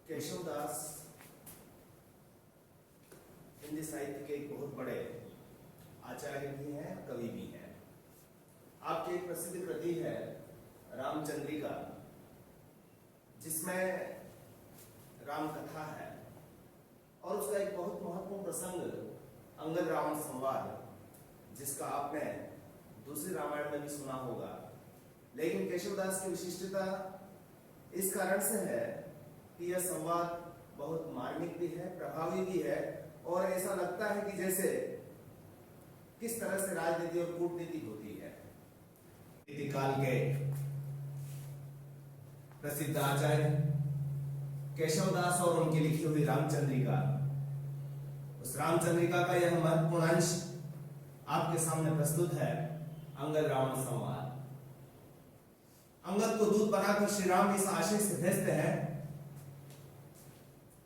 केशवदास हिंदी साहित्य के एक बहुत बड़े आचार्य भी हैं, कवि भी हैं। आपकी एक प्रसिद्ध कृति है रामचंद्रिका, जिसमें राम कथा है और उसका एक बहुत महत्वपूर्ण प्रसंग अंगद रावण संवाद, जिसका आपने दूसरी रामायण में भी सुना होगा। लेकिन केशवदास की विशिष्टता इस कारण से है कि यह संवाद बहुत मार्मिक भी है, प्रभावी भी है और ऐसा लगता है कि जैसे किस तरह से राजनीति और कूटनीति होती है। इतिकाल के प्रसिद्ध आचार्य केशवदास और उनकी लिखी हुई रामचंद्रिका, उस रामचंद्रिका का यह महत्वपूर्ण अंश आपके सामने प्रस्तुत है। अंगद रावण संवाद। अंगद को दूत बनाकर श्री राम इस आशय से भेजते हैं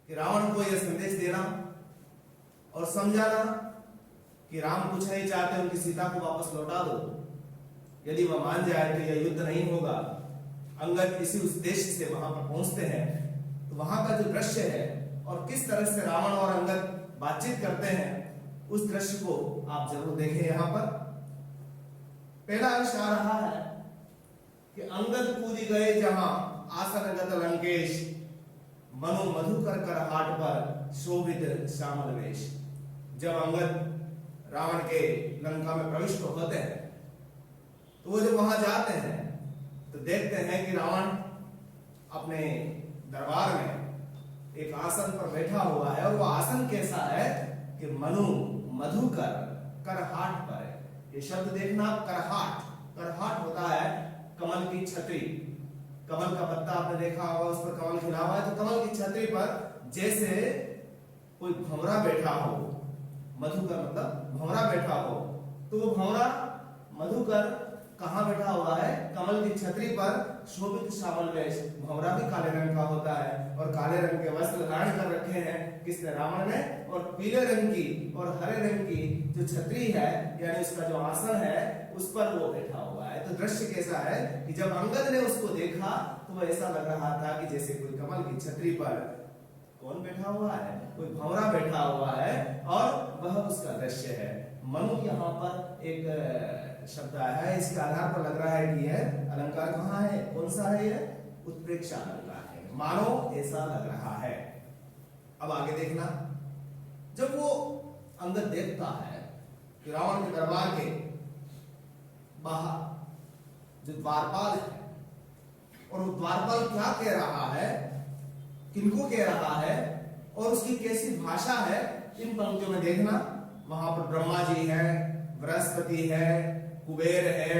कि रावण को यह संदेश देना और समझाना कि राम कुछ नहीं चाहते, उनकी सीता को वापस लौटा दो। यदि वह मान जाए तो यह युद्ध नहीं होगा। अंगद इसी उद्देश्य से वहां पर पहुंचते हैं। तो वहां का जो दृश्य है और किस तरह से रावण और अंगद बातचीत करते हैं, उस दृश्य को आप जरूर देखें। यहां पर पहला अंश आ रहा है कि अंगद कूद गए जहां आसनगत लंकेश, मनु मधुकर कर हाट पर शोभित श्यामल वेश। जब अंगद रावण के लंका में प्रविष्ट होते हैं तो वो जब वहां जाते हैं तो देखते हैं कि रावण अपने दरबार में एक आसन पर बैठा हुआ है और वो आसन कैसा है कि मनु मधुकर कर हाट पर है। ये शब्द देखना, करहाट। करहाट होता है कमल की छतरी। कमल का पत्ता आपने देखा होगा, उस पर कमल खिला हुआ है। तो कमल की छतरी पर जैसे कोई भंवरा बैठा हो, मधुकर मतलब भंवरा बैठा हो, तो वो भंवरा मधुकर कहां बैठा हुआ है? कमल की छतरी पर शोभित श्यामल वेश। भंवरा भी काले रंग का होता है और काले रंग के वस्त्र धारण कर रखे हैं किसने? रावण ने। और पीले रंग की और हरे रंग की जो छतरी है, यानी उसका जो आसन है, उस पर वो बैठा हुआ है। तो दृश्य कैसा है कि जब अंगद ने उसको देखा तो वो ऐसा लग रहा था कि जैसे कोई कमल की छतरी पर कौन बैठा हुआ है? कोई भंवरा बैठा हुआ है और वह उसका दृश्य है। मनु यहाँ पर एक शब्द आया है, इसके आधार पर लग रहा है कि यह अलंकार कहाँ है? कौन सा है? यह उत्प्रेक्षा अलंकार है, मानो ऐसा लग रहा है। अब आगे देखना, जब वो अंगद देखता है कि रावण के दरबार के बाहर जो द्वारपाल है, और वो द्वारपाल क्या कह रहा है, किनको कह रहा है और उसकी कैसी भाषा है, इन पंक्तियों में देखना। वहां पर ब्रह्मा जी है, बृहस्पति है, कुबेर है,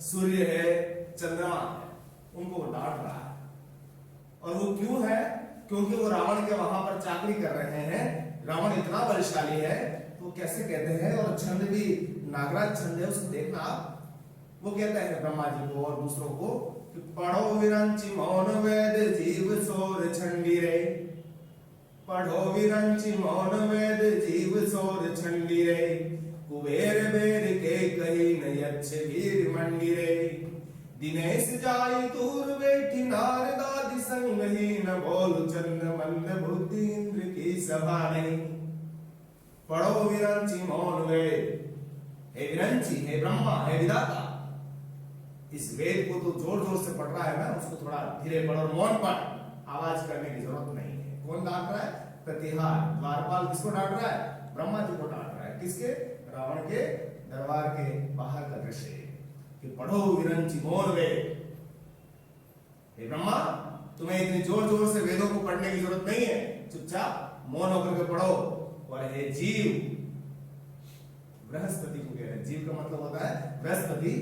सूर्य है, चंद्रमा है, उनको वो डांट रहा है। और वो क्यों है? क्योंकि वो रावण के वहां पर चाकरी कर रहे हैं। रावण इतना बलशाली है तो कैसे कहते हैं, और छंद भी नागराज छंद है, उसको देखना आप। वो कहते हैं ब्रह्मा जी को और दूसरों को कि पढ़ो विरंचि मौन वेद जीव सोर छंडी रे। पढ़ो विरंचि मौन वेद जीव सोर छंडी रे। कुबेर बेर के कही न यक्ष वीर मंडी रे। दिनेश जाय दूर बैठी नारदादि संग ही, न बोल चंद मंद बुद्धि इंद्र की सभा नहीं। पढ़ो विरंचि मौन वेद। हे विरंचि, हे ब्रह्मा, हे विधाता, इस वेद को तो जोर जोर से पढ़ रहा है ना, उसको थोड़ा धीरे पढ़ और मौन पढ़, आवाज करने की जरूरत नहीं है। कौन डांट रहा है? प्रतिहार। द्वारपाल किसको डांट रहा है? ब्रह्मा जी को डांट रहा है। किसके? रावण के दरबार के बाहर का दृश्य कि पढ़ो विरंचि मौन वेद। हे ब्रह्मा, तुम्हें इतनी जोर जोर से वेदों को पढ़ने की जरूरत नहीं है, चुपचाप मौन होकर के पढ़ो। और हे जीव, बृहस्पति को कह रहे हैं। जीव का मतलब होता है बृहस्पति।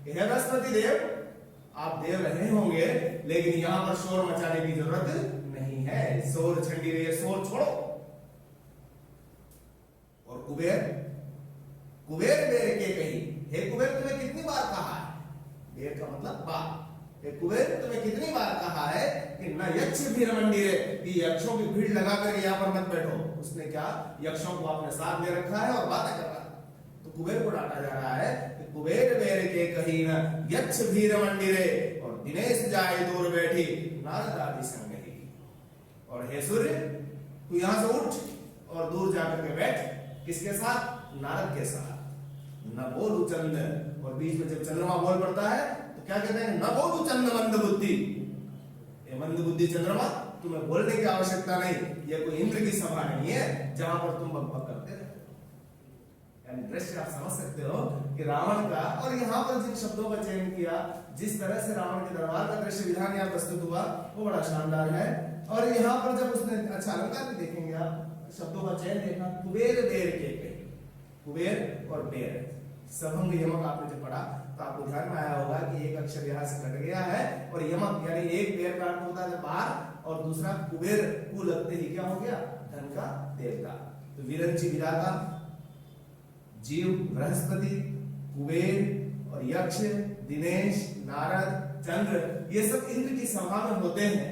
हे बृहस्पति देव, आप देव रहे होंगे लेकिन यहां पर शोर मचाने की जरूरत नहीं है। शोर छंडी रही है, शोर छोड़ो। और कुबेर, कुबेर बेर के कही। हे कुबेर, तुम्हें कितनी बार कहा है? बेर का मतलब बार। हे कुबेर, तुम्हें कितनी बार कहा है कि न यक्ष भीड़ मंडी रे, कि यक्षों की भीड़ लगा कर यहाँ पर मत बैठो। उसने क्या? यक्षों को अपने साथ ले रखा है और बातें कर रहा है। तो कुबेर को डांटा जा रहा है कि कुबेर बेर के कही न यक्ष भीड़ मंडी रे, और दिनेश जाए दूर बैठी नारद आदि संग ही। और हे सूर्य तू यहां से उठ और दूर जाकर के बैठ। किसके साथ? नारद के साथ। न बोलू चंद्र, और बीच में जब चंद्रमा बोल पड़ता है तो क्या कहते हैं? न बोलू चंद्र मंद बुद्धि, ये मंद बुद्धि चंद्रमा तुम्हें बोलने की आवश्यकता नहीं, ये कोई इंद्र की सभा नहीं है जहां पर तुम बकबक करते रहते हो। यानी दृश्य आप समझ सकते हो कि रावण का, और यहाँ पर जिन शब्दों का चयन किया, जिस तरह से रावण के दरबार का दृश्य विधान यहाँ प्रस्तुत हुआ वो बड़ा शानदार है। और यहाँ पर जब उसने अच्छा अलंकार भी देखेंगे आप, शब्दों का चयन देखना, कुबेर बेर के कहे, कुबेर और बेर, सभंग यमक आपने जब पढ़ा तो आपको ध्यान में आया होगा कि एक अक्षर यहाँ से कट गया है, और यमक यानी एक बेर का अर्थ होता है बाहर, और दूसरा कुबेर कु लगते ही क्या हो गया? धन का देवता। तो विरंची विधाता, जीव बृहस्पति, कुबेर और यक्ष, दिनेश, नारद, चंद्र, ये सब इंद्र की सभा में होते हैं।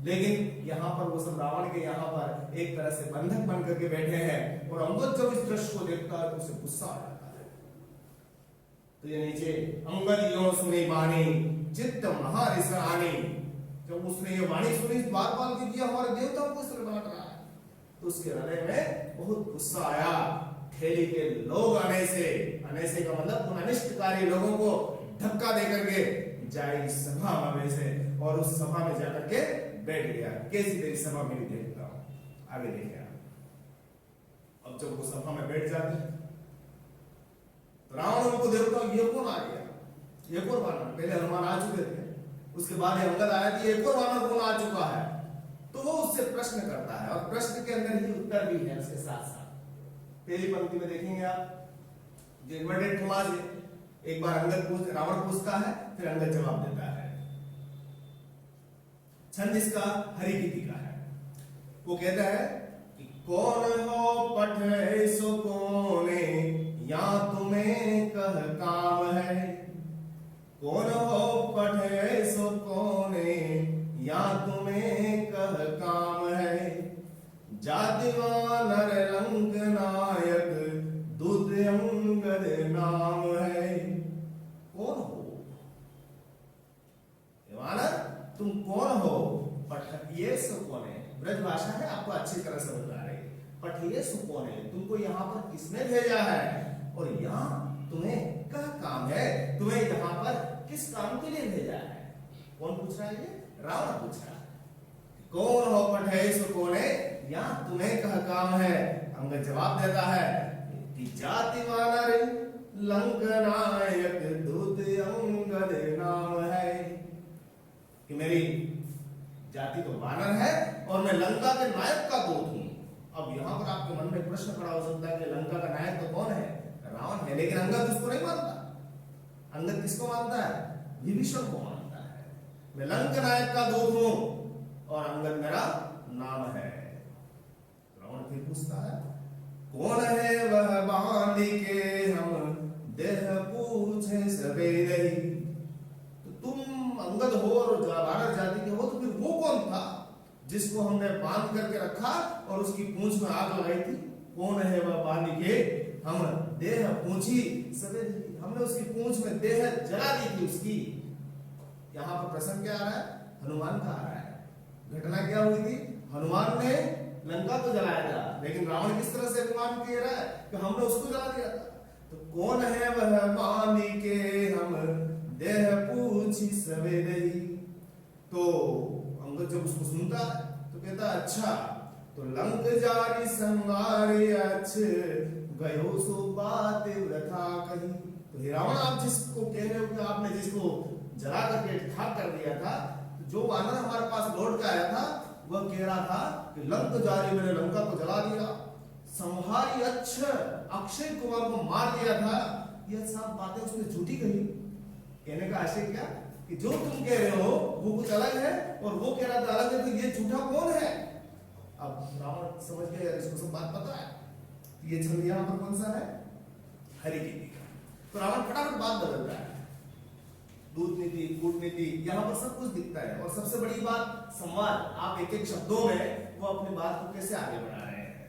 लेकिन यहाँ पर वो सब रावण के यहाँ पर एक तरह से बंधक बन करके बैठे हैं, और अंगद जब इस दृश्य को देखता है तो उसे गुस्सा आ जाता है। तो ये नीचे अंगद यो सुनी वाणी चित्त महारिस आनी, जब उसने ये वाणी सुनी बार बार की दिया हमारे देवताओं को सिर बांट रहा है, तो उसके हृदय में बहुत गुस्सा आया। ठेली के लोग आने से का मतलब उन अनिष्टकारी लोगों को धक्का देकर के जाए इस सभा में से, और उस सभा में जाकर के बैठ गया। कैसी तेरी सभा में भी देखता हूं। आगे देखिए, अब जब वो सभा में बैठ जाते हैं तो रावण को देखता हूं, ये कौन आ गया? ये कौन वानर? पहले हनुमान आ चुके थे, उसके बाद अंगद आया कि एक और वानर कौन आ चुका है? तो वो उससे प्रश्न करता है, और प्रश्न के अंदर ही उत्तर भी है उसके साथ साथ। पहली पंक्ति में देखेंगे आप, जो इन्वर्टेड कॉमास है, एक बार रावण पूछता है, फिर अंगद जवाब देता है। छंद इसका हरिकीति का है। वो कहता है कि कौन हो पठे सो कोने, या तुम्हें कह काम है। कौन हो पठे सो कोने, या तुम्हें कह काम है। जातिवान लंक नायक दूत अंगद नाम है। कौन हो? वानर तुम कौन हो? पठिए सो कौन है? ब्रज भाषा है, आपको अच्छी तरह समझ में आ रही है। पठिए सो कौन है? तुमको यहाँ पर किसने भेजा है, और यहाँ तुम्हें क्या काम है? तुम्हें यहाँ पर किस काम के लिए भेजा है? कौन पूछ रहा है? ये रावण पूछ रहा है। कौन हो पठिए सो कौन है, या तुम्हें क्या काम है? अंगद जवाब देता है कि जाति वानर लंक नायक दूत अंगद नाम है, कि मेरी जाति तो वानर है और मैं लंका के नायक का दूत हूं। अब यहाँ पर आपके मन में प्रश्न खड़ा हो सकता है कि लंका का नायक तो कौन है? रावण है, लेकिन अंगद उसको नहीं मानता। अंगद किसको मानता है? विभीषण को मानता है। मैं लंक नायक का दूत हूं और अंगद मेरा नाम है। रावण फिर पूछता है, कौन है वह बांध के हम देह पूछे सवेरे। तो तुम अंगद हो और वानर जाति के हो, तो फिर वो कौन था जिसको हमने बांध करके रखा और उसकी पूंछ में आग लगाई थी? कौन है वह बांध के हम देह पूछी सवेरे, हमने उसकी पूंछ में देह जला दी थी उसकी। यहाँ पर प्रसंग क्या आ रहा है? हनुमान का आ रहा है। घटना क्या हुई थी? हनुमान ने लंका को जलाया था, लेकिन रावण किस तरह से अनुमान किया रहा है कि हमने उसको जला दिया था। तो कौन है वह बांध के हम देह पूछी सवेरे। तो अंगद जब उसको सुनता है तो कहता अच्छा, तो लंक जारी संगारे अच्छ गयो सो बात वृथा कही। तो रावण आप जिसको कह रहे हो कि आपने जिसको जला करके खाक कर दिया था, तो जो वानर हमारे पास लौट के आया था वह कह रहा था कि लंक जारी, मैंने लंका को जला दिया, संहारी अच्छ अक्षय कुमार को मार दिया था। यह सब बातें उसने झूठी कही। कहने का आशय क्या कि जो तुम कह रहे हो वो कुछ अलग है और वो कह रहा था अलग है, तो ये झूठा कौन है? अब रावण समझ गया, इसको सब बात पता है। ये छंद यहाँ पर कौन सा है? हरिकीति का। तो रावण फटाफट बात बदलता है। दूत नीति, कूटनीति, यहाँ पर सब कुछ दिखता है। और सबसे बड़ी बात संवाद, आप एक एक शब्दों में वो अपनी बात को कैसे आगे बढ़ा रहे हैं।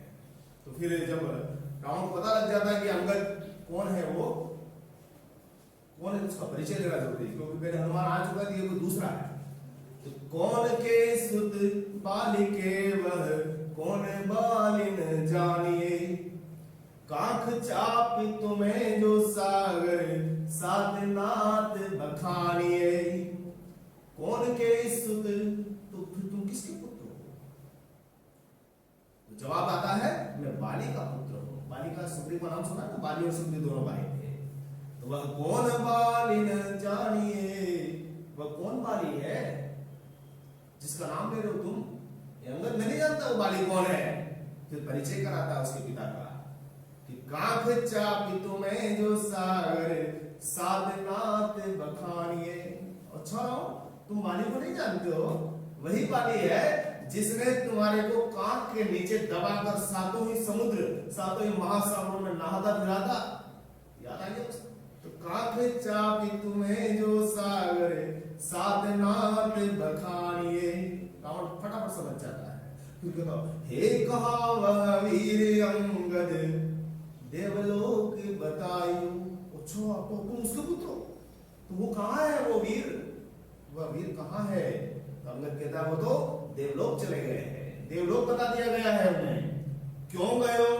तो फिर जब रावण को पता लग जाता है कि अंगद कौन है, वो कौन है, उसका परिचय देना जरूरी है, क्योंकि पहले हनुमान आ चुका है, ये कोई दूसरा है। तो कौन के सुत बालिके वह कौन बालिन जानिए, काख चाप तुम्हें जो सागर साथ नाथ बखानिए। कौन के सुत, तो फिर तुम किसके पुत्र हो? तो जवाब आता है मैं बाली का पुत्र हूं। बाली का सुग्रीव का नाम सुना ना, बाली और सुग्रीव दोनों भाई थे। तो वह कौन बाली न जानिए, वह कौन बाली है जिसका नाम ले रहे हो तुम? ये अंगद नहीं जानता वो बाली कौन है। फिर परिचय कराता है उसके पिता का कि काख चापी तुम्हें जो सागर साधनात बखानिए। अच्छा तुम बाली को नहीं जानते हो? वही बाली है जिसने तुम्हारे को कांख के नीचे दबाकर सातों ही समुद्र, सातों ही महासागरों में नहाता फिराता। याद आ गया? तो काख चापी तुम्हें जो सागर साधनात बखानिए। रावण फटाफट समझ जाता है, फिर कहता हे कहा वह वीर अंगद देवलोक बताइयो। अच्छा तो तुम उसके पुत्र हो, तो वो कहाँ है वो वीर? वह वीर कहाँ है? तो अंगद कहता है वो तो देवलोक चले गए हैं, देवलोक बता दिया गया है उन्हें। क्यों गए हो?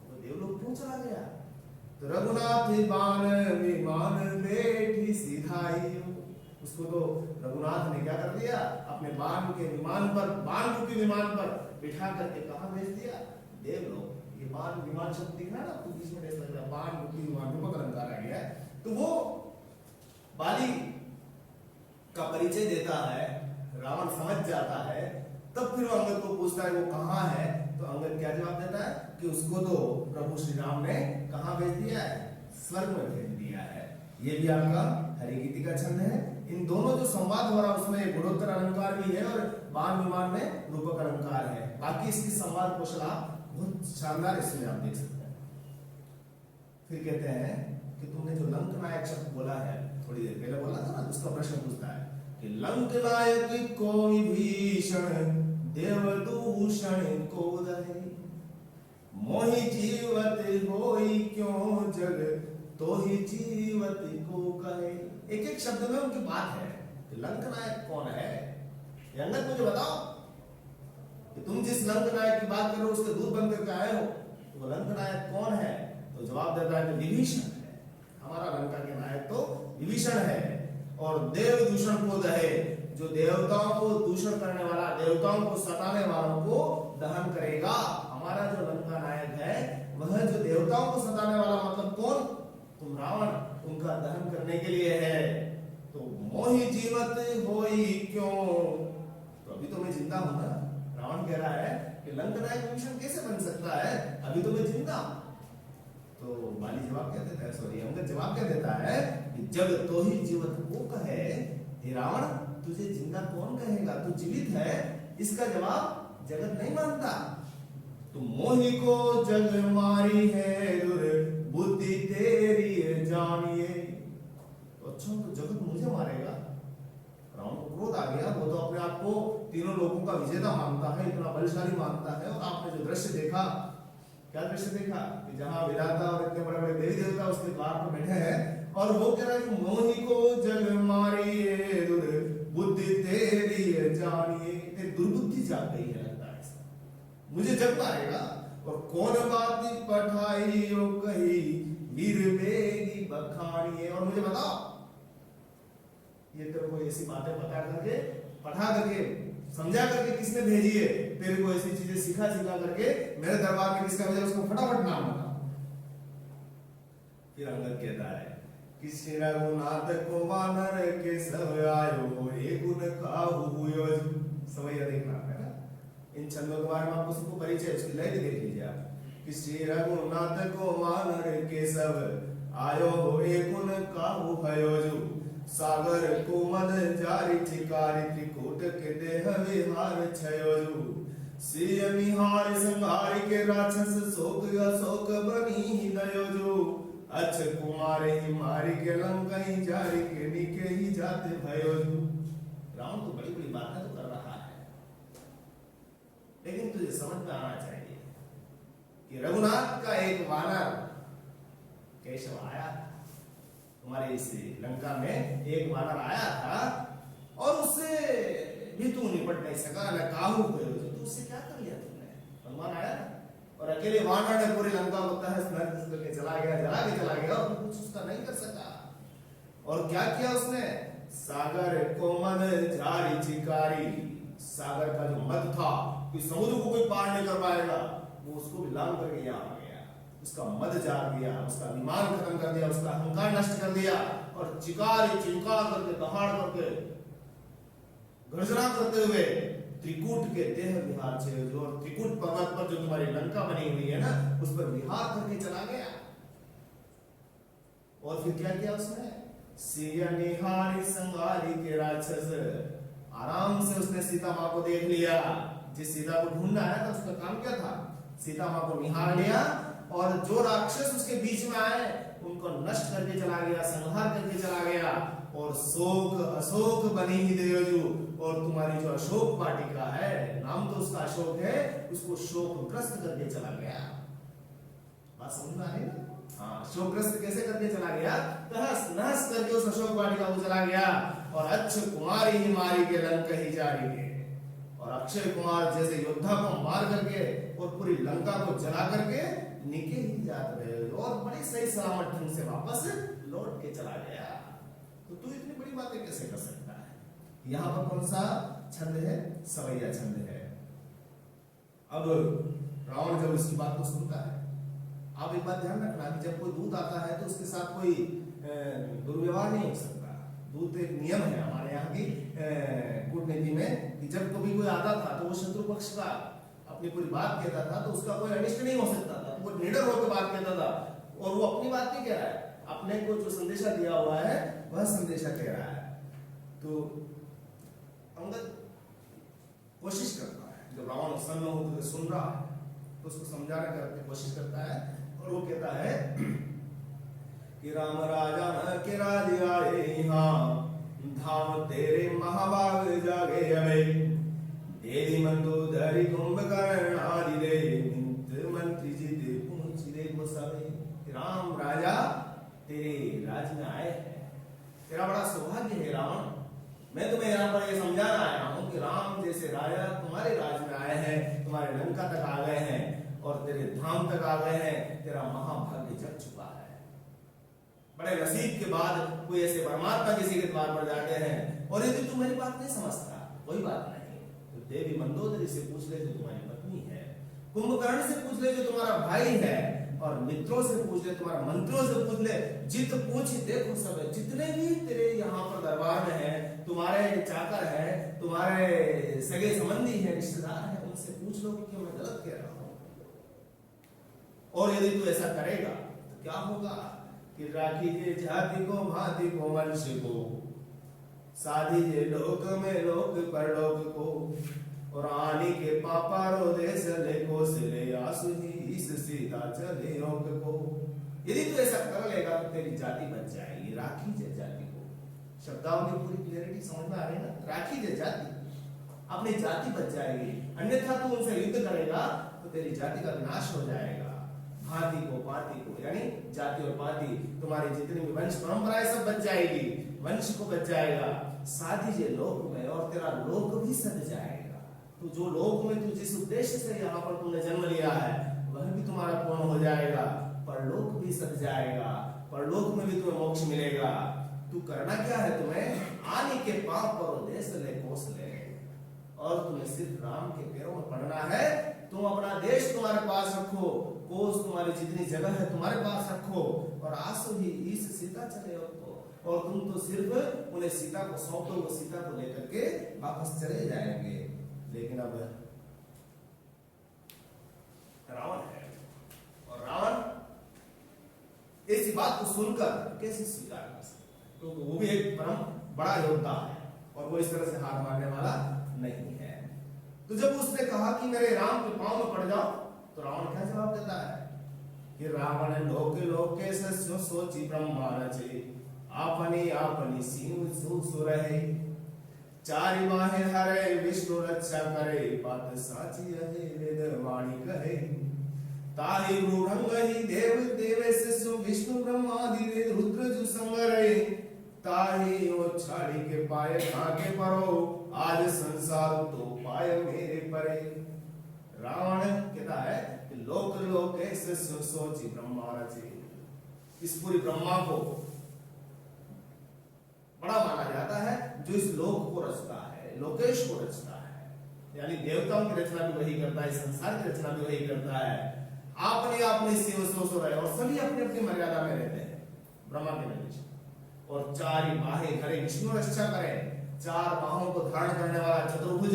वो देवलोक क्यों चला गया? तो रघुनाथ बाण विमान बैठी सिधाई। उसको तो रघुनाथ ने क्या कर दिया? अपने बाण के विमान पर, बाण रूपी विमान पर बिठा करके कहां भेज दिया? देवलोक। ये बाण विमान शब्द दिख रहा है ना, तो बीच में लग रहा है बाण रूपी विमान, रूपक अलंकार आ गया है। तो वो बाली का परिचय देता है, रावण समझ जाता है। तब फिर वो अंगद को पूछता है वो कहाँ है? तो अंगद क्या जवाब देता है कि उसको तो प्रभु श्री राम ने कहाँ भेज दिया है? स्वर्ग में भेज दिया है। ये भी आपका हरिगीति का छंद है। इन दोनों जो संवाद हो रहा है उसमें गुणोत्तर अलंकार भी है और बाण विमान में रूपक अलंकार है। बाकी इसकी संवाद कौशला बहुत शानदार, इसमें आप देख सकते हैं। फिर कहते हैं कि तुमने जो लंक नायक शब्द बोला है, थोड़ी देर पहले बोला था ना, उसका प्रश्न पूछता है कि लंक नायक को विभीषण देवदूषण को दहे, मोहि जीवत होई क्यों जग तो ही जीवत को कहे। एक एक शब्द में उनकी बात है कि लंक नायक कौन है? ये अंगद मुझे बताओ कि तुम जिस लंक नायक की बात कर रहे हो उसके दूध बन करके आए हो, तो वो लंक नायक कौन है? तो जवाब देता है कि विभीषण है। हमारा लंका के नायक तो विभीषण है। और देव दूषण को दहे, जो देवताओं को दूषण करने वाला, देवताओं को सताने वालों को दहन करेगा। हमारा जो लंका नायक है वह जो देवताओं को सताने वाला, मतलब कौन? तुम रावण, उनका दहन करने के लिए है। तो मोहि जीवत होई क्यों, तो अभी तो मैं जिंदा हूं ना। रावण कह रहा है कि लंक नायक विभीषण कैसे बन सकता है, अभी तो मैं जिंदा। तो बाली जवाब क्या देता है, सॉरी अंगद जवाब क्या देता है कि जग तो ही जीवत को कहे। हे रावण, तुझे जिंदा कौन कहेगा? तू जीवित है, इसका जवाब जगत नहीं मानता। तो मोहि को जग मारी है बुद्धि तेरी जानिए। तो अच्छा तो जगत मुझे मारेगा? रावण को क्रोध आ गया। वो तो अपने आप को तीनों लोगों का विजेता मानता है, इतना बलशाली मानता है। और आपने जो दृश्य देखा, क्या दृश्य देखा कि जहां विधाता और इतने बड़े बड़े देवी देवता उसके द्वार पर बैठे हैं और वो कह रहा है कि मोहि को जग मारी बुद्धि तेरी जानिए। तेरी दुर्बुद्धि जाग गई है, लगता है मुझे जग मारेगा। और कौन बात पठाई यो कही वीर बेगी बखानिए। और मुझे बताओ, ये तेरे को ऐसी बातें पढ़ा करके समझा करके किसने भेजी है? तेरे को ऐसी चीजें सिखा करके मेरे दरबार में किसका भेजा? उसको फटाफट नाम बता। फिर अंगद कहता है कि श्री रघुनाथ को वानर के सब आयो एक गुण काहू हुयो। सवैया देखना है ना, इन छंदों के बारे में आपको सबको परिचय, इसकी लय भी देख लीजिए आप कि श्री रघुनाथ को वानर के सब आयो एक गुण काहू भयो। सागर कोमल जारी चिकारी त्रिकूट के देह विहार छयोजु। सिय निहार संहारी के राक्षस शोक अशोक बनी दयोजु। अच्छ कुमार ही मारी के लंका ही जारी के निके ही जाते भयोजु। रावण तो बड़ी बड़ी बातें तो कर रहा है, लेकिन तुझे समझ में आना चाहिए कि रघुनाथ का एक वानर केशव आया था। तुम्हारे इस लंका में एक वानर आया था और उससे भी तू निपट नहीं सका, न काहू हुए तो तू उससे क्या कर लिया तुमने? अनुमान आया ना? और अकेले वानर ने पूरी लंका को तहस नहस करके चला गया, जला के चला गया, और कुछ उसका नहीं कर सका। और क्या किया उसने? सागर को मद जारी चिकारी, सागर का जो मद था कि समुद्र को कोई पार नहीं कर पाएगा, वो उसको भी लांग करके यहाँ आ गया। उसका मद जार दिया, उसका अभिमान खत्म कर दिया, उसका अहंकार नष्ट कर दिया, और चिकारी चिंकार करके, दहाड़ करके, गर्जना करते हुए त्रिकूट के देह विहार से, जो त्रिकूट पर्वत पर जो तुम्हारी लंका बनी हुई है ना, उस पर विहार करके चला गया। और फिर क्या किया उसने? सिया निहारी संगारी के राक्षस, आराम से उसने सीता माँ को देख लिया। जिस सीता को ढूंढना है था उसका काम क्या था? सीता माँ को निहार लिया, और जो राक्षस उसके बीच में आए उनको नष्ट करके चला गया, संहार करके चला गया। और शोक अशोक बनी ही देवजू, और तुम्हारी जो अशोक वाटिका है, नाम तो उसका अशोक है, उसको शोकग्रस्त करके चला गया। बात समझ में आ रही है? हाँ, शोकग्रस्त कैसे करके चला गया? तहस नहस करके उस अशोक वाटिका को चला गया। और अक्षय कुमारी ही मारी के लंका ही जारी के, और अक्षय कुमार जैसे योद्धा को मार करके और पूरी लंका को जला करके निके ही जात रहे, और बड़ी सही सलामत ढंग से वापस लौट के चला गया। तो तू इतनी बड़ी बातें कैसे कर सकता है? यहाँ पर कौन सा छंद है? सवैया छंद है। अब रावण जब इसकी बात को सुनता है, आप एक बात ध्यान रखना कि जब कोई दूत आता है तो उसके साथ कोई दुर्व्यवहार नहीं हो सकता। दूत एक नियम है हमारे यहाँ की कूटनीति में, कि जब कभी कोई आता था तो वो शत्रु पक्ष का अपनी पूरी बात कहता था, तो उसका कोई अनिष्ट नहीं हो सकता था, वो निडर होकर बात कहता था। और वो अपनी बात नहीं कह रहा है, अपने को जो संदेशा दिया हुआ है वह संदेशा कह रहा है। तो अंगद कोशिश करता है, जब रावण सन्न होकर सुन रहा है तो उसको समझाने की कोशिश करता है, और वो कहता है कि राम राजा न के राज आए यहाँ, धाम तेरे महाभाग जागे अबे, देवी मंदोदरी कुंभकर्ण आदि दे, मंत्री जी दे पहुंच दे गोसावे। राम राजा तेरे राज में आए हैं, तेरा बड़ा सौभाग्य है रावण। मैं तुम्हें यहाँ पर ये समझाना आया हूँ कि राम जैसे राजा तुम्हारे राज में आए हैं, तुम्हारे लंका तक आ गए हैं, और तेरे धाम तक आ गए हैं, तेरा महाभाग्य जग चुका है। बड़े नसीब के बाद कोई ऐसे परमात्मा किसी के द्वार पर जाते हैं, और यदि तू मेरी बात नहीं समझता, कोई बात नहीं, तो देवी मंदोदरी से पूछ ले जो तुम्हारी पत्नी है, कुंभकर्ण से पूछ ले जो तुम्हारा भाई है, और मित्रों से पूछ ले, तुम्हारा मंत्रियों से पूछ ले, जित पूछ देखो सब, जितने भी तेरे यहाँ पर दरबार में है, तुम्हारे चाकर है, तुम्हारे सगे संबंधी है, रिश्तेदार है, उनसे पूछ लो कि मैं गलत कह रहा हूँ। और यदि तू ऐसा करेगा तो क्या होगा कि राखी जे जाति को भांति को मनुष्य को, साधी जे लोक में लोक परलोक को, और आनी के पापा रो देश ले कोस ले आसु ही इस सीता चले योग को। यदि तू ऐसा कर लेगा तो तेरी जाति बच जाएगी। राखी जे जाति को, शब्दावली की पूरी क्लियरिटी समझ में आ रही है ना? राखी जे जाति, अपनी जाति बच जाएगी, अन्यथा तू उनसे युद्ध करेगा तो तेरी जाति का विनाश हो जाएगा। भांति को पाति को, यानी जाति और पाति, तुम्हारी जितनी भी वंश परंपराएं सब बच जाएगी, वंश को बच जाएगा। साथ ही लोक में, और तेरा लोक भी सद जाएगा। तो जो लोक में तू जिस उद्देश्य से यहाँ पर तुमने जन्म लिया है वह भी तुम्हारा पूर्ण हो जाएगा, परलोक भी सद जाएगा, परलोक में भी तुम्हें मोक्ष मिलेगा। तू करना क्या है? तुम्हें आने के पाप पर देश ले कोस ले, और तुम्हें सिर्फ राम के पैरों में पड़ना है। तुम अपना देश तुम्हारे पास रखो, कोस तुम्हारी जितनी जगह है तुम्हारे पास रखो, और आंसू ही इस सीता चले हो, और तुम तो सिर्फ उन्हें सीता को सौंप दो, वो सीता को लेकर के वापस चले जाएंगे। लेकिन अब रावण है, और रावण इस बात को सुनकर कैसे स्वीकार कर सकता है? क्योंकि वो भी एक परम बड़ा योद्धा है, और वो इस तरह से हार मारने वाला नहीं है। तो जब उसने कहा कि मेरे राम के पांव में पड़ जाओ, तो रावण क्या जवाब देता है कि रावण लोके लोके सस्यो सोची ब्रह्मांड चे, आपनी आपनी सीन सुर है, चारि माहे हरे विष्णु रक्षा करे, बात साची है वेद वाणी कहे, ताहि रूढ़ंग ही देव देवे सस्यो विष्णु ब्रह्मादि वेद रुद्र जु संगरे, ताही ओ छाड़ी के पाए भागे परो, आज संसार तो पाए मेरे परे। रावण कहता है कि लोक लोक ऐसे सोची ब्रह्मा रचे। इस पूरी ब्रह्मा को बड़ा माना जाता है जो इस लोक को रचता है, लोकेश को रचता है, यानी देवताओं की रचना भी वही करता है, संसार की रचना भी वही करता है। आपने अपने शिव सो रहे और सभी अपनी अपनी मर्यादा में रहते हैं ब्रह्मा के नीचे। और चार बाहें धरे विष्णु रक्षा करे। चार बाहों को धारण करने वाला चतुर्भुज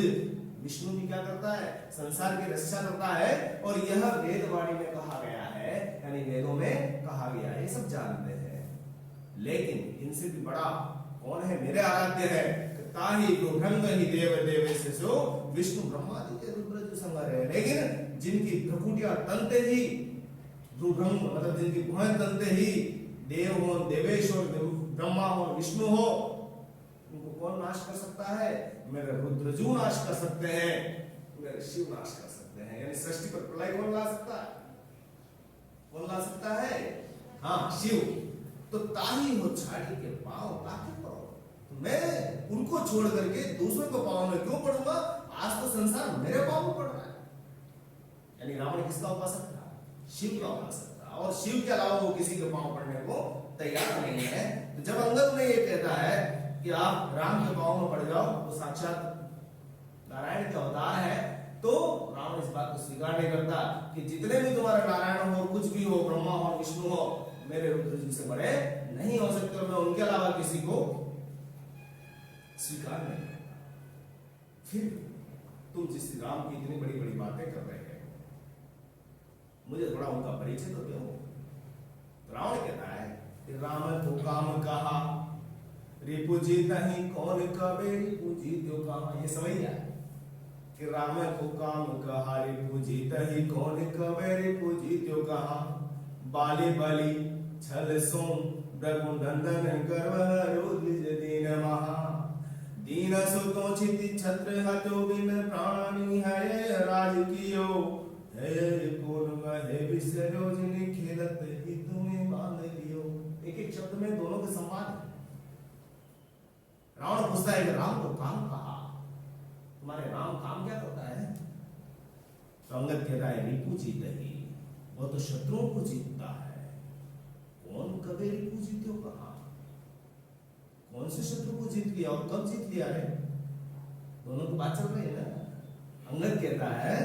विष्णु भी क्या करता है, संसार की रक्षा करता है। और यह वेदवाणी में कहा गया है, यानी वेदों में कहा गया है, ये सब जानते हैं। लेकिन इनसे भी बड़ा कौन है, मेरे आराध्य है। ताही भ्रंग ही देव देवेश सो, विष्णु ब्रह्मादि के रुद्र संगर है। लेकिन जिनकी भ्रकुटियां तनते ही भ्रूभंग, मतलब जिनकी भुवन तनते ही देव हो, देवेश हो, ब्रह्मा हो, विष्णु हो, उनको कौन नाश कर सकता है? मेरे रुद्रजू नाश कर सकते हैं, मेरे शिव नाश कर सकते हैं। यानी सृष्टि पर प्रलय कौन ला सकता है? कौन ला सकता है? हाँ, शिव। तो ताही हो छाड़ी के पांव लाके पड़ो। तो मैं उनको छोड़ करके दूसरों के पांव में क्यों पड़ूंगा? आज तो संसार मेरे पांव में पड़ रहा है। यानी रावण किसका उपासक था? शिव का उपासक था। और शिव के अलावा वो किसी के पांव पड़ने को तैयार नहीं है। तो जब अंगद ने ये कहता है कि आप राम के पांव में पड़ जाओ, वो साक्षात नारायण के अवतार है, तो रावण इस बात को स्वीकार नहीं करता कि जितने भी तुम्हारे नारायण हो, कुछ भी हो, ब्रह्मा हो, विष्णु हो, मेरे रुद्रजी से बड़े नहीं हो सकते। और मैं उनके अलावा किसी को स्वीकार नहीं करता। फिर तुम जिस राम की इतनी बड़ी बड़ी बातें कर रहे हैं, मुझे थोड़ा उनका परिचय तो दो। रावण कहता है कि राम को काम कहा, रिपु जीतहि कौन कबे, रिपु जीत्यो कहा। ये समझ गया कि राम को काम कहा, रिपु जीतहि कौन कबे, रिपु जीत्यो कहा। बाली बलि छल सोम रघु नंदन गर्व निज दीन महा, दीन सुतो छिति छत्र हतो बिन प्राणी है राज कियो, है कौन है विसरो जिन खेलत ही तुम्हें मान लियो। एक एक शब्द में दोनों के संवाद है। रावण पूछता है कि राम को काम कहा, तुम्हारे राम काम क्या करता है? तो अंगद कहता है रिपु जीतहि, वो तो शत्रुओं को जीतता है। कौन कबे रिपु जीत्यो कहा? कौन से शत्रु को जीत लिया और कब जीत लिया है? दोनों की बात चल रही है ना। अंगद कहता है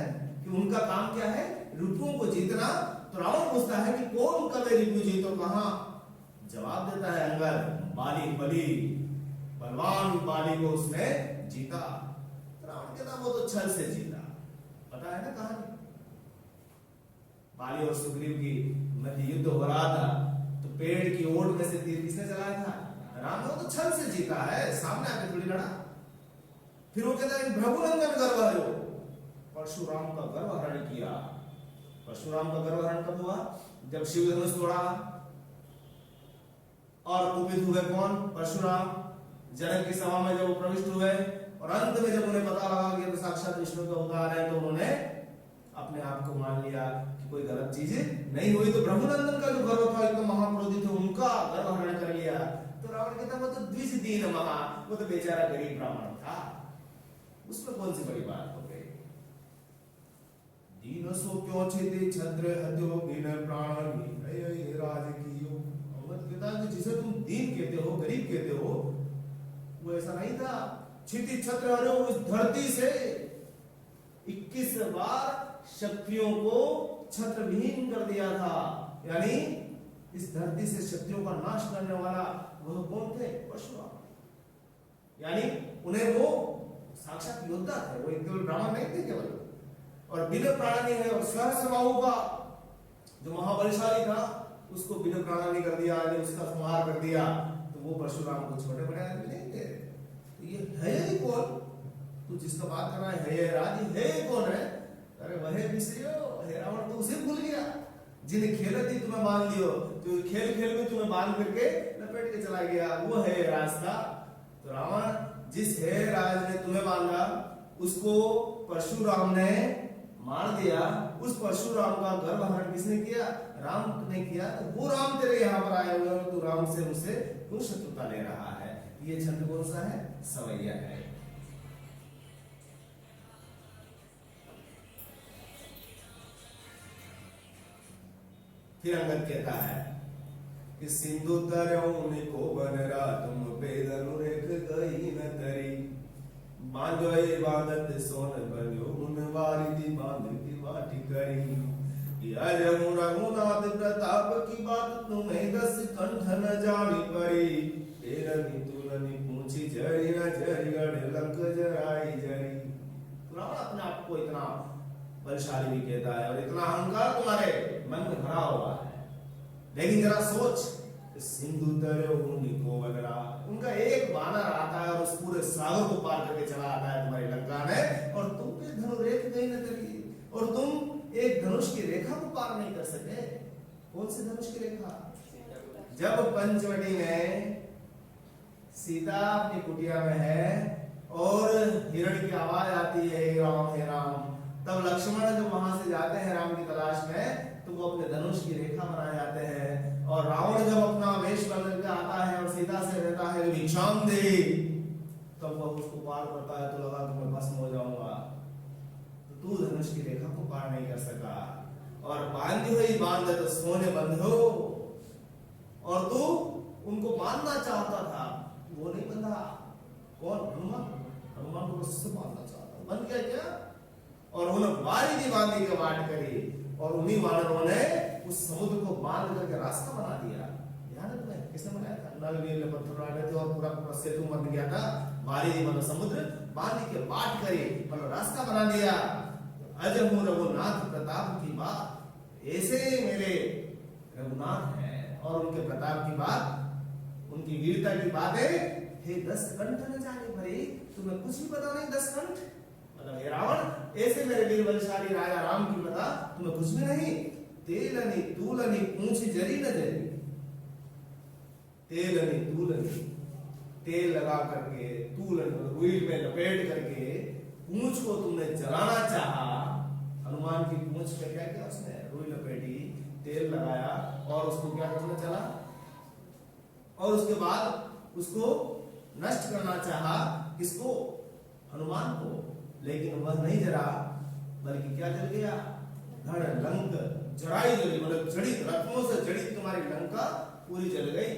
कि उनका काम क्या है? रिपुओं को जीतना। तो रावण पूछता है कि कौन कबे रिपु जीतो कहा? जवाब देता है अंगद, बाली बलि, बलवान बाली को उसने जीता। रावण कहता वो तो छल से जीता। पता है ना कहानी, बाली और सुग्रीव की मध्य युद्ध हो रहा था, तो पेड़ की ओट में से तीर किसने चलाया था? राम ने। वो तो छल से जीता है, सामने आके थोड़ी लड़ा। फिर वो कहता है भ्रघुनंदन गर्व हरो, परशुराम का गर्व हरण किया। परशुराम का गर्व हरण कब हुआ? जब शिव धनुष तोड़ा और कुपित हुए कौन? परशुराम। जनक की सभा में जब प्रविष्ट हुए और अंत में जब उन्हें पता लगा कि तो साक्षात विष्णु का अवतार है, तो उन्होंने अपने आप को मान लिया कि कोई गलत चीज नहीं हुई। तो भ्रघुनंदन का जो गर्व था, एकदम महाक्रोधी थे, उनका गर्व हरण कर लिया। तो रावण कहता वो तो द्विज दीन महा, वो तो बेचारा गरीब ब्राह्मण था, उसमें कौन सी बड़ी बात हो गई? दीन सो क्यों छिति छत्र हत्यो बिन प्राण है राज कियो। अवध कहता कि जिसे तुम दीन कहते हो, गरीब कहते हो, वो ऐसा नहीं था। छिति छत्र हरो, उस धरती से 21 बार क्षत्रियों को छत्र विहीन कर दिया था। यानी इस धरती से क्षत्रियों का नाश करने वाला वह कौन थे? परशुराम। यानी उन्हें वो साक्षात योद्धा थे, वो केवल ब्राह्मण नहीं थे केवल। और बिना प्राणी है, और सहस्रबाहु का जो महाबलशाली था उसको बिना प्राणी कर दिया, उसका संहार कर दिया। तो वो परशुराम को छोटे बड़े आदमी नहीं थे। तो ये है ही कौन? तू जिसका बात कर रहा है राज, है कौन है? अरे वह विसरियो, हे रावण, तो उसे भूल गया जिन्हें खेलत ही तुम्हें मान लियो, जो खेल खेल में तुम्हें बांध करके लपेट के चला गया, वो है रास्ता। तो रावण, जिस है राज ने तुम्हें बांधा उसको परशुराम ने मार दिया। उस परशुराम का गर्भ हरण किसने किया? राम ने किया। तो वो राम तेरे यहाँ पर आए हुए हैं, तू राम से मुझसे क्यों शत्रुता ले रहा है? ये छंद कौन सा है? सवैया है। फिर अंगद कहता है कि सिंधु तरऊ निको बनरा तुम बेदनु रेख गई न तरी बांधो ये बांधत सोन बन्यो मुन वारिदी बांध की वाटी करी यार रघुनाथ प्रताप की बात तुम्हें 10 कंठ न जानी परी तेरनी तुलनी पूछी जरी न जरी गढ़ लंक जराई जरी। रावण अपने आप को इतना बलशाली भी कहता है और इतना अहंकार तुम्हारे मन में भरा हुआ है, लेकिन जरा सोच, सिंधु तरे निको वगैरह उनका एक बानर आता है और उस पूरे सागर को पार करके चला आता है तुम्हारी लंका में, और तुम भी धनुरेख गई न तरी, और तुम एक धनुष की रेखा को पार नहीं कर सके। कौन सी धनुष की रेखा? जब पंचवटी में सीता अपनी कुटिया में है और हिरण की आवाज आती है हे राम, तब लक्ष्मण जब वहां से जाते हैं राम की तलाश में तो वो अपने धनुष की रेखा बनाए जाते हैं, और रावण जब अपना वेश बदल के आता है और सीता से कहता है भिक्षाम दे, तब वह उसको पार करता है तो लगा कि मैं भस्म हो जाऊंगा। तो तू धनुष की रेखा को पार नहीं कर सका, और बांधी हुई बांध तो सोने बंधो, और तू उनको बांधना चाहता था, वो नहीं बंधा। कौन? हनुमान को उससे बांधना चाहता, बंध गया क्या? और उन्होंने वारिदी बांधी के वाट करी, और उन्हीं वानरों ने उस समुद्र को बांध करके रास्ता बना दिया। ध्यान है तुम्हें? किसने बनाया था? नल नील पत्थर डाले थे और पूरा पूरा सेतु बन गया था। वारिदी मतलब समुद्र, बांधी के वाट करी मतलब रास्ता बना दिया। अजब हूँ रघुनाथ प्रताप की बात, ऐसे मेरे रघुनाथ है और उनके प्रताप की बात, उनकी वीरता की बातें हे 10 कंठ न जाने भरे, तुम्हें कुछ भी पता नहीं 10 कंठ मतलब हे रावण, ऐसे मेरे वीर बलशाली राजा राम की पता तुम्हें कुछ भी नहीं। तेलनी तूलनी पूंछ जरी न जरी, तेलनी तूलनी तेल लगा करके, तूलन रुई में लपेट करके पूंछ को तुमने जलाना चाहा। हनुमान की पूंछ पे क्या किया उसने? रुई लपेटी, तेल लगाया और उसको क्या करना चला, और उसके बाद उसको नष्ट करना चाहा। किसको? हनुमान को। लेकिन वह नहीं जला, बल्कि क्या जल गया? धड़ लंक जड़ाई जली, मतलब जड़ित रत्नों से जड़ित तुम्हारी लंका पूरी जल गई।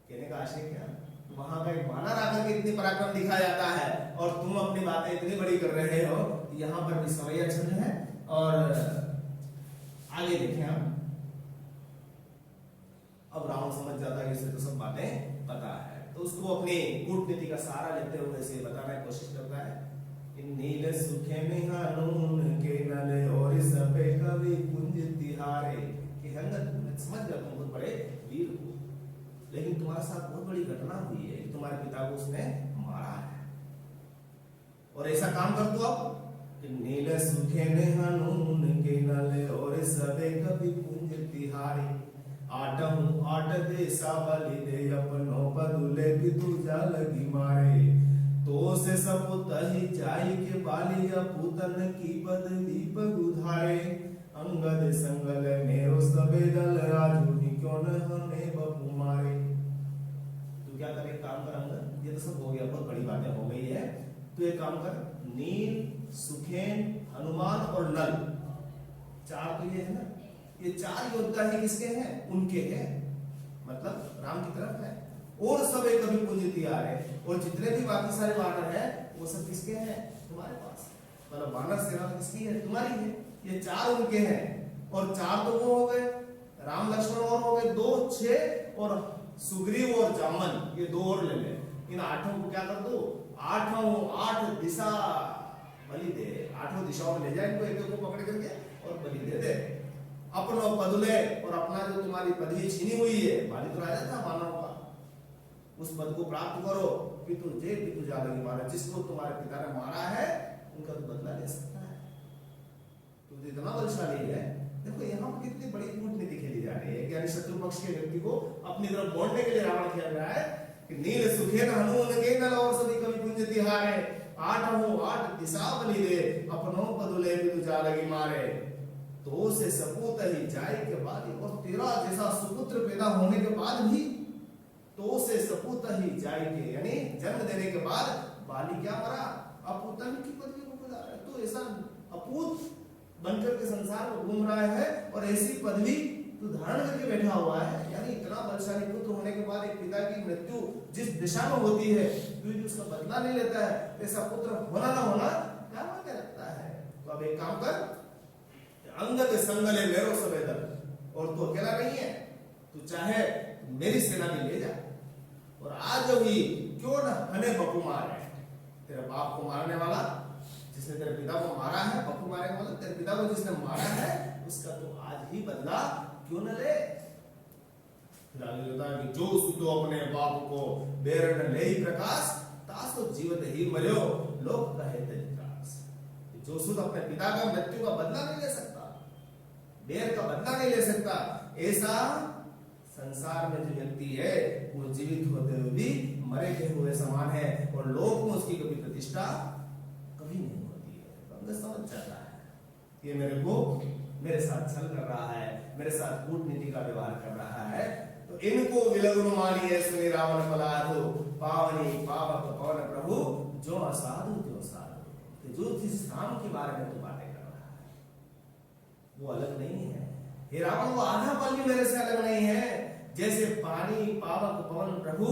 कहने का आशय क्या? वहां का एक बानर आकर के इतनी पराक्रम दिखाया जाता है और तुम अपनी बातें इतनी बड़ी कर रहे हो। यहाँ पर भी सवैया छंद है, और आगे देखें हम। अब रावण समझ जाता है कि इसे तो सब बातें पता है, तो उसको अपनी कूटनीति का सहारा लेते हुए इसे बताने की कोशिश करता है। नील सुखे में हानून के नले और सबे कवि कुंज तिहारे, कि अंगद समझ गया तुम बहुत बड़े वीर हो, लेकिन तुम्हारे साथ बहुत बड़ी घटना हुई है, तुम्हारे पिता को उसने मारा है, और ऐसा काम कर दो आप। नील सुखे में हानून के नले और सबे कवि कुंज तिहारे, आटम आट देसा बलि दे अपनो पदुले बिदु जा लगी मारे, तो से सपुत ही जाई के बाली पूतन की पद दीप उधारे, अंगद संगल मेरो सबे दल राजू ही क्यों न हमें बपू मारे। तू क्या करे? काम कर अंगद, ये तो सब हो गया, बहुत बड़ी बातें हो गई है। तू एक काम कर, नील, सुखेन, हनुमान और नल, चार तो ये है ना, ये चार योद्धा ही किसके हैं? उनके हैं, मतलब राम की तरफ है। और सब एक कभी पूंजती आ रहे, और जितने भी बाकी सारे वानर हैं वो सब किसके हैं? तुम्हारे पास, मतलब वानर सेना किसकी है? तुम्हारी है। ये चार उनके हैं, और चार तो वो हो गए, राम लक्ष्मण और हो गए 2, 6, और सुग्रीव और जामन, ये 2 और ले ले। इन 8 को क्या कर दो? 8 दिशा बलि दे, 8 दिशाओं में ले जाए इनको, एक को पकड़ करके और बलि दे दे। अपनो पदुले, और अपना जो तुम्हारी पदवी छीनी हुई है, बाली तो राजा था मानव का, उस पद को प्राप्त करो। पितु जे पितु जा लगी मारा, जिसको तुम्हारे पिता ने मारा है उनका तो बदला ले सकता है। तो इतना बलशाली है। देखो यहाँ पर कितनी बड़ी कूटनीति खेली जा रही है, यानी शत्रु पक्ष के व्यक्ति को अपनी तरफ मोड़ने के लिए रावण खेल रहा है कि नील सुखे न हनुमान के नल और सभी कवि कुंज तिहारे, 8 दिशा बलि दे अपनो पदुले बिदु जा लगी मारे। तो से सपूत ही जाए के बाद, और तेरा जैसा सुपुत्र पैदा होने के बाद भी तो से सपूत ही जाए के, यानी जन्म देने के बाद बाली क्या मरा, अपूतन की पदवी को गुजार है। तो ऐसा अपूत बनकर के संसार में घूम रहा है और ऐसी पदवी तू धारण करके बैठा हुआ है। यानी इतना बलशाली पुत्र होने के बाद एक पिता की मृत्यु जिस दिशा में होती है, तू यदि उसका बदला नहीं लेता है, ऐसा पुत्र होना ना होना क्या मायने रखता है। तो अब एक काम कर, अंगद संगले मेरो सवेदर, और तू अकेला नहीं है, तू चाहे मेरी सेना में ले जा, और आज भी क्यों न हने बपू मारे, तेरे बाप को मारने वाला जिसने तेरे पिता को मारा है, बपू मारने वाला तेरे पिता को जिसने मारा है, उसका तो आज ही बदला क्यों न ले। फिर आगे होता है कि जो सुतो अपने बाप को बेरन ले ही प्रकाश, तासो जीवत ही मर्यो लोक कहे तेजकास। जो सुत अपने पिता का मृत्यु का बदला नहीं ले सकता, बेर का बदला नहीं ले सकता, ऐसा संसार में जो व्यक्ति है वो जीवित होते हुए भी मरे के हुए समान है, और लोक में उसकी कभी प्रतिष्ठा कभी नहीं होती है। तो अंदर समझ जाता है ये मेरे साथ छल कर रहा है, मेरे साथ कूटनीति का व्यवहार कर रहा है, तो इनको विलग्न मानिए सुनि रावण पलाधो, पावनी पावक पवन प्रभु जो असाधु त्यो साधु। जो जिस राम के बारे में तू बातें कर रहा है वो अलग नहीं है, हे रावण वो आधा पल भी मेरे से अलग नहीं है। जैसे पानी पावक पवन प्रभु,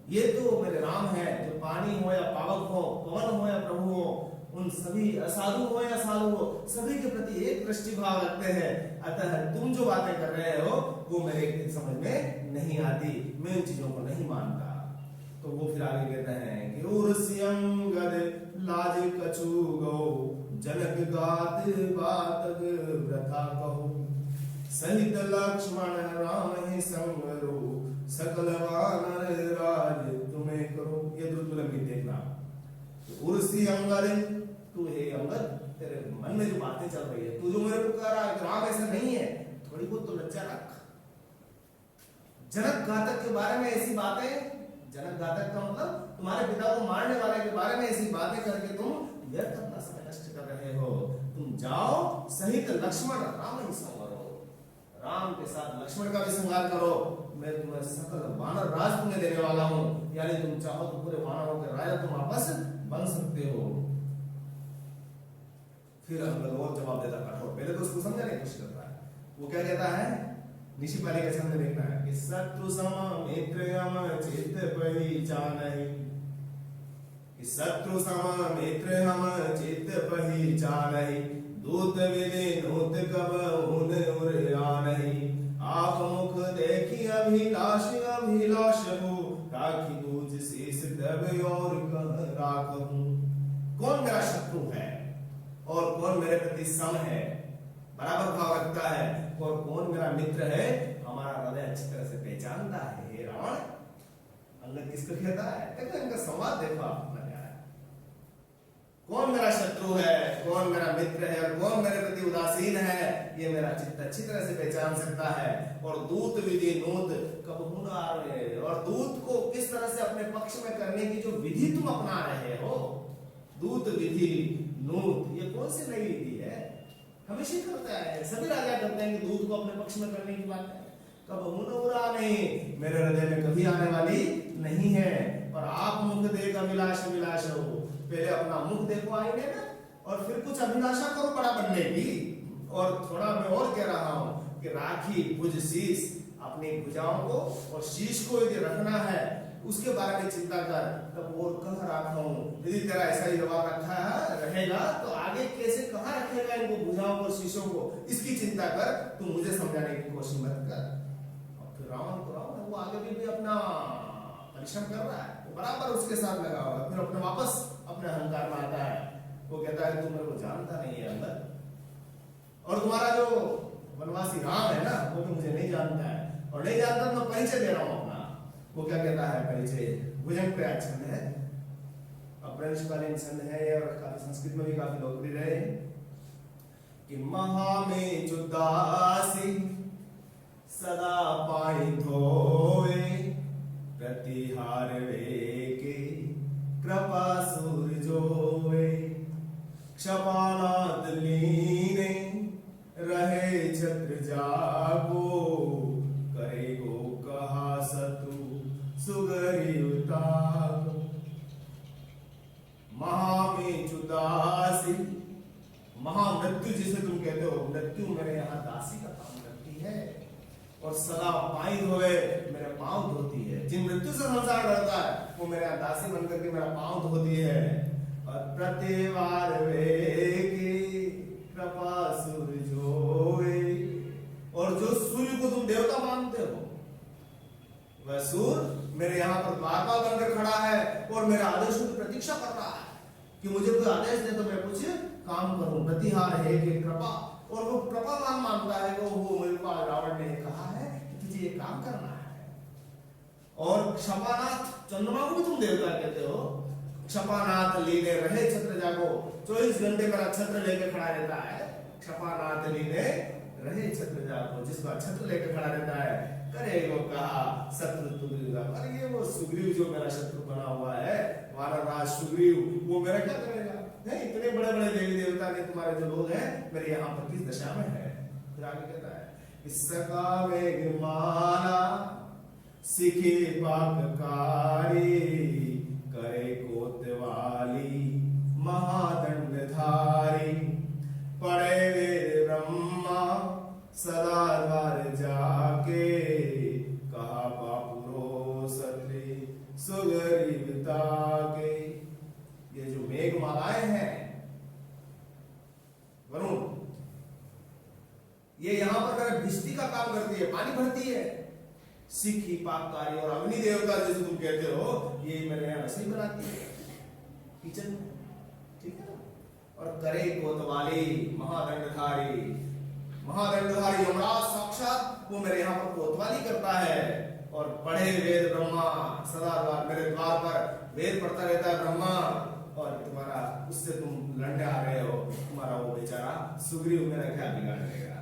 ये तो मेरे राम है, जो पानी हो या पावक हो, पवन हो या प्रभु हो, उन सभी असाधु हो या साधु हो, सभी के प्रति एक दृष्टि भाव रखते हैं। अतः तुम जो बातें कर रहे हो वो मेरे समझ में नहीं आती, मैं उन चीजों को नहीं मानता। तो वो फिर आगे कहते हैं कि उर्सियम गद लाज कछु गो, जनक गात बात व्रथा कहो, सहित लक्ष्मण राम ही संगरो, सकल वानर राज तुम्हें करो। ये दुर्लभ गीत देखना। उर्सी अंगद, तू हे अंगद, तेरे मन में जो बातें चल रही है, तू जो मेरे को कह रहा है राम ऐसा नहीं है, थोड़ी बहुत तो लज्जा रख। जनक घातक के बारे में ऐसी बातें, जनक घातक का मतलब तुम्हारे पिता को मारने वाले के बारे में ऐसी बातें करके तुम व्यर्थ अपना समय नष्ट कर रहे हो। तुम जाओ सहित लक्ष्मण राम ही संवारो, राम के साथ लक्ष्मण का भी संहार करो, मैं तुम्हें सकल वानर राज तुम्हें देने वाला हूं। यानी तुम चाहो तो पूरे वानरों के राजा तुम वापस बन सकते हो। फिर अंगद और जवाब देता कठोर, पहले तो उसको समझाने की कोशिश करता है। वो क्या कहता है, निशिपाली के सामने देखना है कि शत्रु सम मित्र यम चित्त पहचानहि, कि शत्रु सम मित्र हम चित्त पहचानहि, दूत विधि नूत कब उन उरयानहि, आप मुख देखी अभिलाष अभिलाष हो, राखी दूज शेष दब और कह राखहूं। कौन मेरा शत्रु है और कौन मेरे प्रति सम है, बराबर भाव रखता है, और कौन मेरा मित्र है, हमारा हृदय अच्छी तरह से पहचानता है। हे रावण, अंगद किसको कहता है, देखो इनका संवाद देखो आप, कौन मेरा शत्रु है, कौन मेरा मित्र है, और कौन मेरे प्रति उदासीन है, ये मेरा चित्त अच्छी तरह से पहचान सकता है। और दूत विधि नूत कब हुना रहे, और दूत को किस तरह से अपने पक्ष में करने की जो विधि तुम अपना रहे हो, दूत विधि नूत, ये कौन सी नई विधि है, हमेशा करता है, सभी राजा करते हैं कि दूत को अपने पक्ष में करने की बात है। कब मुनौरा नहीं, मेरे हृदय में कभी आने वाली नहीं है। और आप मुख देख अभिलाष अभिलाष हो, पहले अपना मुख देखो आईने में, और फिर कुछ अभिलाषा करो बड़ा बनने की। और थोड़ा मैं और कह रहा हूं कि राखी भुज शीश, अपनी भुजाओं को और शीश को यदि रखना है उसके बारे में चिंता कर, तब और कह रखा हूं। यदि तेरा ऐसा ही जवाब रखा है रहेगा तो आगे कैसे कहां रखेगा इनको भुजाओं को शीशों को, इसकी चिंता कर, तू मुझे समझाने की कोशिश मत कर। और फिर रावण को रावण वो आगे भी अपना परिश्रम कर रहा है, वो बराबर उसके साथ लगा हुआ, फिर अपने वापस अपने अहंकार में आता है। वो कहता है तुम मेरे को जानता नहीं है अंदर, और तुम्हारा जो वनवासी राम है ना वो भी मुझे नहीं जानता है, और नहीं जानता तो मैं परिचय दे रहा हूं अपना। वो क्या कहता है, परिचय भुजंग पे छंद है, अपभ्रंशकालीन छंद है, और काफी संस्कृत में भी काफी लोकप्रिय रहे कि महा में जुदासी सदा पाई धोए, प्रतिहार वेके कृपा सूरजोए, क्षमानाद लीने रह मृत्यु जिसे तुम कहते हो, मृत्यु मेरे यहाँ दासी का काम करती है और सदा पाई धोए मेरे पांव धोती है। जिन मृत्यु से संसार डरता है वो मेरे यहाँ दासी बनकर के मेरा पांव धोती है। और प्रतिवार वे की कृपा सूरज होए, और जो सूर्य को तुम देवता मानते हो वह सूर्य मेरे यहाँ पर द्वारपाल बनकर खड़ा है और मेरे आदेश की प्रतीक्षा कर रहा है कि मुझे कोई आदेश दे तो मैं कुछ काम करूं। प्रतिहार है कि कृपा, और वो कृपावान मानता है कि वो मुझे रावण ने कहा है कि तुझे ये काम करना है। और क्षपानाथ, चंद्रमा को भी तुम देवता कहते हो। क्षपानाथ लीने रहे छत्र जागो, 24 घंटे मेरा छत्र लेके खड़ा रहता है। क्षपानाथ लीने रहे छत्र जागो, जिसका छत्र लेके खड़ा रहता है। करे वो कहा शत्रु सुग्रीव, अरे ये वो सुग्रीव जो मेरा शत्रु बना हुआ है, वानरराज सुग्रीव, वो मेरा क्या करेगा? नहीं, इतने बड़े बड़े देवी देवता के तुम्हारे जो लोग हैं मेरे यहाँ पर किस दशा में है? फिर आगे कहता है इसका वेग माला सीखे पाककारी, करे कोतवाली महादंडधारी, पढ़े वेद ब्रह्मा सदा द्वार जाके, कहा बापुरो सत्री सुग्रीवता के। ये जो मेघ मालाएं हैं वरुण, ये यहां पर मेरा भिष्टि का काम करती है, पानी भरती है। सिखी पाककारी और अग्नि देवता जैसे तुम कहते हो, ये मेरे यहाँ रसोई बनाती है किचन में, ठीक है। और करे कोतवाली महादंडधारी, महादंडधारी यमराज साक्षात वो मेरे यहाँ पर कोतवाली करता है। और पढ़े वेद ब्रह्मा सदा द्वार, मेरे द्वार पर वेद पढ़ता रहता है ब्रह्मा, और तुम्हारा उससे तुम लड़ने आ रहे हो, तुम्हारा वो बेचारा सुग्रीव मेरा क्या बिगाड़ देगा।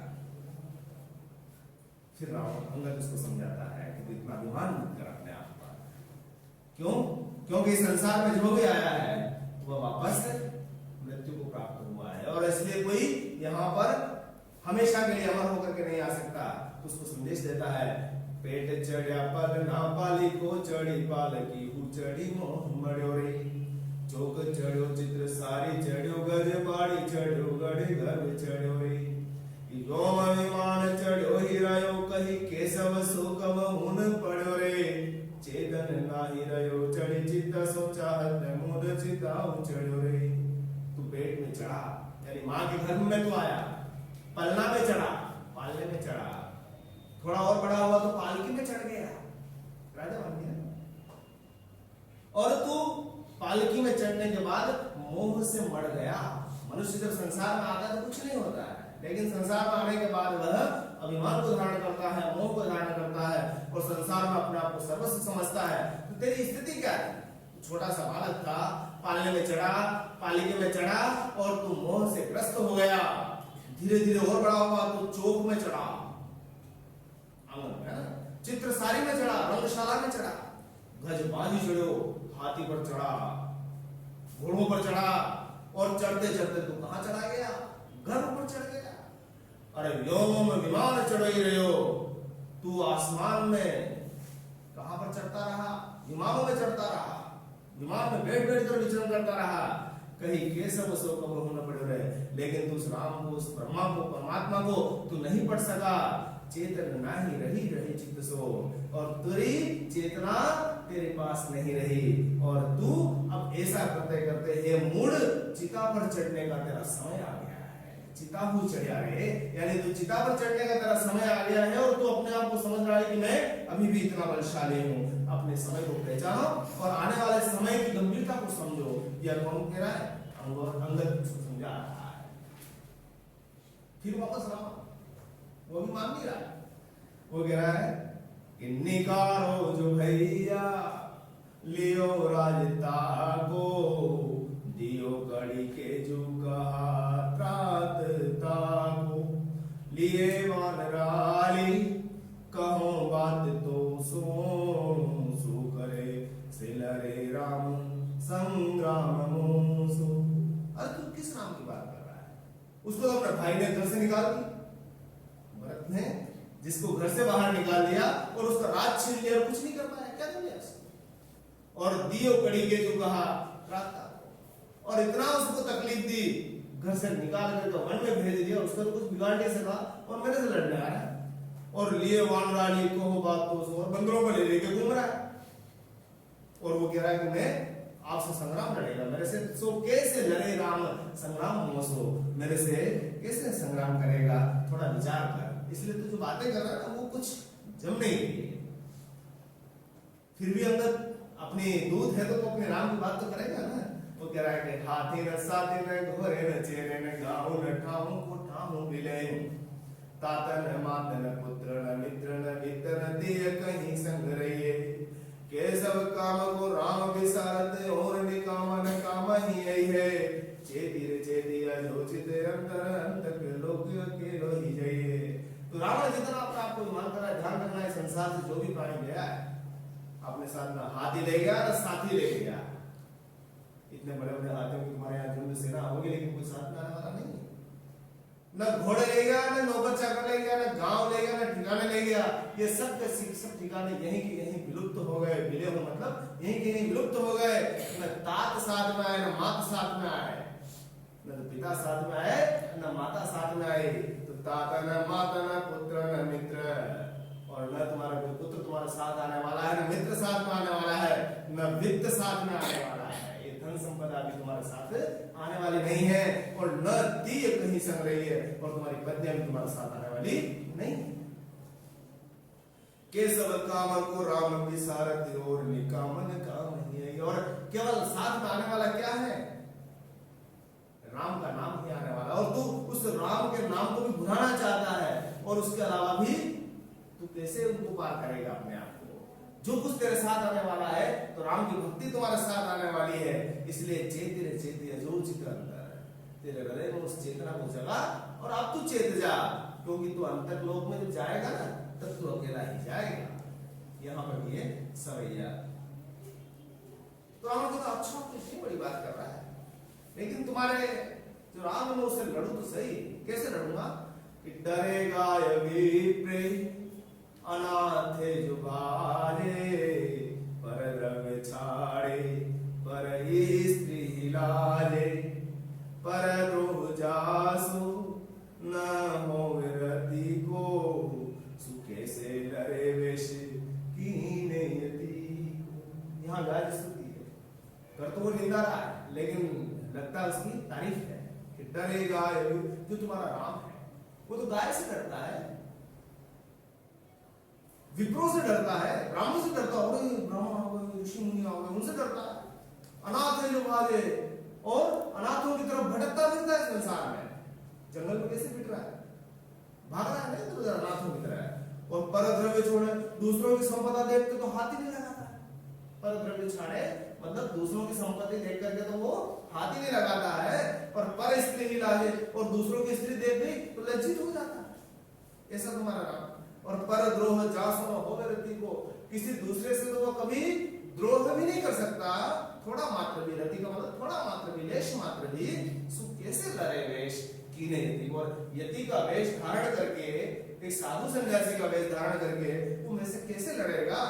फिर रावण अंगद उसको समझाता है कि इतना अभिमान मत कर अपने आप पर। क्यों? क्योंकि इस संसार में जो भी आया है वह वापस मृत्यु को प्राप्त हुआ है, और इसलिए कोई यहाँ पर हमेशा के लिए अमर होकर के नहीं आ सकता। तो उसको संदेश देता है, पेट चढ़िया पल ना पाली को, चढ़ी पाल की हु चढ़ी मोह मड़ो रे, चौक चढ़ो चित्र सारी चढ़ो, गज बाड़ी चढ़ो, गढ़ गर्भ चढ़ो रे, योम विमान चढ़ो हिरायो, कही केशव शोकम हुन पड़ो रे, चेतन नाही रयो चढ़ी चित्त सो चाहत मुद चिताऊ चढ़ो रे। तू पेट में चढ़ा, यानी माँ के गर्भ में तू आया, पलना में चढ़ा, पालने में चढ़ा, थोड़ा और बड़ा हुआ तो पालकी में चढ़ गया, राजा बन गया। और तू पालकी में चढ़ने के बाद मोह से मर गया। मनुष्य जब संसार में आता है तो कुछ नहीं होता है, लेकिन संसार में आने के बाद वह अभिमान को धारण करता है, मोह को धारण करता है, और संसार में अपने आप को सर्वस्व समझता है। तो तेरी स्थिति क्या है? छोटा सा बालक था, पालने में चढ़ा, पालिके में चढ़ा, और तू मोह से ग्रस्त हो गया। धीरे धीरे और बड़ा हुआ तो चौक में चढ़ा, चित्रसारी में चढ़ा, रंगशाला में चढ़ा, गजबाजी चढ़ो, हाथी पर चढ़ा, घोड़ों पर चढ़ा, और चढ़ते चढ़ते तू कहां चढ़ा गया? घर पर चढ़ गया। अरे व्योम विमान चढ़ ही रहे हो, तू आसमान में कहां पर चढ़ता रहा? विमानों में चढ़ता रहा, विमान में बैठ बैठ कर विचरण करता रहा, कहीं केशव शोक न पड़े रहे, लेकिन तू उस राम को, उस ब्रह्मा को, परमात्मा को तू नहीं पढ़ सका। चेतन नाही रही रही चित्त सो, और तेरी चेतना तेरे पास नहीं रही, और तू अब ऐसा करते करते हे मूढ़, चिता पर चढ़ने का तेरा समय आ गया है। चिता पर चढ़ा रे, यानी तू चिता पर चढ़ने का तेरा समय आ गया है, और तू अपने आप को समझ रहा है कि मैं अभी भी इतना बलशाली हूँ। अपने समय को पहचानो और आने वाले समय की गंभीरता को समझो। यह कौन कह रहा है? अंगद उसको समझा रहा है। फिर वापस राम, वो भी मान नहीं रहा, वो कह रहा है कि निकारो जो भैया लियो राजता को, दियो कड़ी के जो कहा त्रात ताको, लिए वानराली कहो बात तो सो, सो करे सिलरे राम संग्राम मोसो। अरे तू किस राम की बात कर रहा है? उसको तो अपने भाई ने घर से निकाल दिया, भरत ने जिसको घर से बाहर निकाल दिया और उसका राज छीन लिया, कुछ नहीं कर पाया, क्या कर लिया? और दियो कड़ी के जो कहा राता, और इतना उसको तकलीफ दी घर से निकाल करके वन में भेज दिया, उसका तो कुछ बिगाड़ नहीं सका और मेरे से लड़ने आ रहा है और लिए वानराणी को बात तो और बंदरों को ले लेके घूम रहा है और वो कह रहा है कि मैं आपसे संग्राम लड़ेगा मेरे से। सो कैसे लड़े राम संग्राम मोसो, मेरे से कैसे संग्राम करेगा, थोड़ा विचार कर। इसलिए तू जो बातें कर रहा है ना वो कुछ जम नहीं रही है। फिर भी अंगद अपनी दूध है तो अपने राम की बात तो करेगा ना। वो कह रहा है कि हाथी न साथी न घोड़े न चेरे न गाँव न ठाऊ को ठाऊ बिले तातन मातन पुत्र न मित्र न मित्र न दिय कहीं संग रहिए केशव काम को राम विसारत और निकाम न काम ही यही है चेती रे चेती अजोचित अंतर अंत के लोग के लोही जाइए। तो राम ने जितना अपने आप को मान करा ध्यान रखना है संसार से जो भी प्राणी गया है अपने साथ ना हाथी ले गया ना साथी ले गया। इतने बड़े बड़े हाथियों की तुम्हारे यहाँ झुंड सेना होगी लेकिन कोई साथ में आने वाला नहीं। न घोड़े ले गया न नौकर चाकर ले गया न गांव ले गया न ठिकाने ले गया। ये सब के सब ठिकाने यहीं के यहीं विलुप्त हो गए। विले हो मतलब यहीं के यहीं विलुप्त हो गए। न तात साथ में आए न माता साथ में आए, न तो पिता साथ में आए न माता साथ में आए। तो ताता न माता न पुत्र न मित्र, और न तुम्हारा कोई पुत्र तुम्हारे साथ आने वाला है न मित्र साथ में आने वाला है न वित्त साथ में आने वाला है। धन संपदा भी तुम्हारे साथ आने वाली नहीं है और न दिय कहीं संग रही है और तुम्हारी पत्नियां भी तुम्हारे साथ आने वाली नहीं। केशव काम को राम विसारत और निकामन काम ही है। और केवल साथ में आने वाला क्या है, राम का नाम ही आने वाला। और तू उस राम के नाम को भी भुलाना चाहता है और उसके अलावा भी तू कैसे उनको पार करेगा अपने आप को। जो कुछ तेरे साथ आने वाला है तो राम की भक्ति तुम्हारे साथ आने वाली है। इसलिए चेती रे चेती जो चित्र अंतर तेरे हृदय में उस चेतना को जगा और अब तू चेत जा, क्योंकि तू अंतर लोक में जब जाएगा ना तब तू अकेला ही जाएगा। यहाँ पर भी है सवैया। तो राम को तो अच्छा कितनी बड़ी बात कर रहा है, लेकिन तुम्हारे जो राम है उससे लड़ू तो सही। कैसे लड़ूंगा कि डरेगा विप्रे अनाथे जुबारे पर रंग छाड़े पर स्त्री लाले पर द्रोह जासु न हो रति को सुखे से लरे वेश कीने यति को। यहाँ गाय स्तुति है, कर तो वो निंदा रहा है लेकिन लगता उसकी तारीफ है कि डरेगा जो तुम्हारा राम है वो तो गाय से डरता है, विप्रो से डरता है, ब्राह्मण से डरता है, ब्राह्मण हो गए ऋषि मुनि हो गए उनसे डरता है। अनाथ है जो भागे और अनाथों की तरफ भटकता फिरता है संसार में। जंगल में कैसे फिट रहा है, भाग रहा है नहीं तो अनाथों की तरह है। और परद्रव्य छोड़े दूसरों की संपदा देखते तो हाथ ही नहीं लगाता है। परद्रव्य छाड़े मतलब दूसरों की संपत्ति देख करके तो वो हाथ ही नहीं लगाता है। और पर स्त्री ही लाजे और दूसरों की स्त्री देख ली तो लज्जित हो जाता है। ऐसा तुम्हारा राम। और पर द्रोह जासु न होवे रति को, किसी दूसरे से तो वो कभी द्रोह भी नहीं कर सकता। थोड़ा मात्र भी, रति का मतलब थोड़ा मात्र भी, लेश मात्र भी सु कैसे लड़े वेश कीने यति। और यति का वेश धारण करके, एक साधु सन्यासी का वेश धारण करके वो मेरे से कैसे लड़ेगा।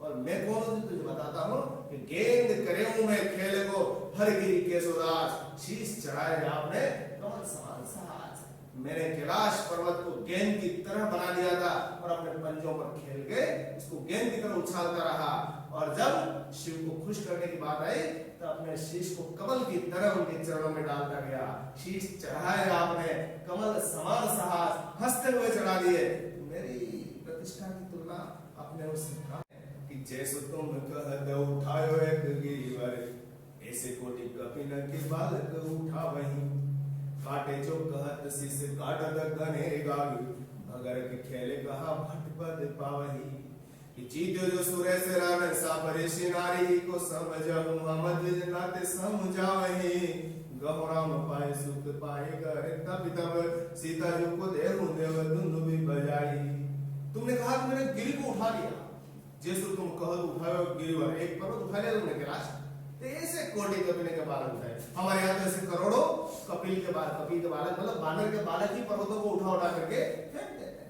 और मैं कौन हूं तुझे बताता हूं कि गेंद करे हूं मैं खेले को हर गिरी केशोदास, शीश चढ़ाए आपने कमल समान साज। मैंने कैलाश पर्वत को गेंद की तरह बना दिया था और अपने पंजों पर खेल के उसको गेंद की तरह उछालता रहा। और जब शिव को खुश करने की बात आई तो अपने शीश को कमल की तरह उनके चरणों में डालता गया। शीश चढ़ाए आपने कमल समान साहस हंसते हुए चढ़ा दिए। मेरी प्रतिष्ठा की तुलना अपने उससे कि जैसे तुम कह दो उठायो एक गिरिवर, ऐसे कोटि कपिन के बालक उठा वहीं। काटे जो कहत शिष काटत गने गाग, भगर के खेले कहा भट पद पावही। कि जीत्यो जो सुरे से रान सा परिषि नारी को समझहु हमद नाते समझावही। गहु राम पाए सुख पाए कर तब तब सीता जी को देहु देव दुनु भी बजाई। तुमने कहा कि मैंने गिरी को उठा लिया, जैसे तुम कहो उठाओ गिरिवर, एक पर्वत उठा लिया तुमने कैलाश। तो ऐसे कोटि कपिल के बालक उठाए। हमारे यहाँ तो ऐसे करोड़ों कपिल के बालक मतलब बानर के बालक ही पर्वतों को उठा उठा करके फेंक देते हैं।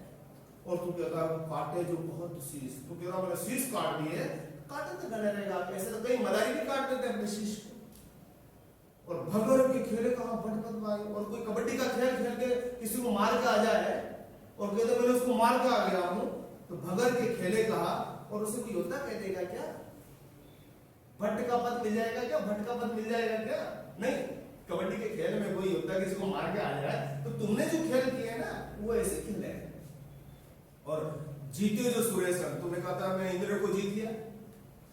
और तू कहता है काटे जो बहुत शीश, तू कह रहा मैंने शीश काट दिए, काटे तो गने रहेगा। ऐसे तो कई मदारी भी काट देते हैं अपने शीश को। और भगवान के खेले कहा भटपत भाई, और कोई कबड्डी का खेल खेल के किसी को मार के आ जाए और कहते मैंने उसको मार के आ गया हूं, तो भगर के खेले कहा और उसे कोई योद्धा कह देगा क्या? भट्ट का पद मिल जाएगा क्या? भट्ट का पद मिल जाएगा क्या? नहीं। कबड्डी के खेल में कोई योद्धा किसी को मार के आ जाए तो तुमने जो खेल किए ना वो ऐसे खेल है। और जीते जो सुरेश, तुमने कहा था मैं इंद्र को जीत लिया,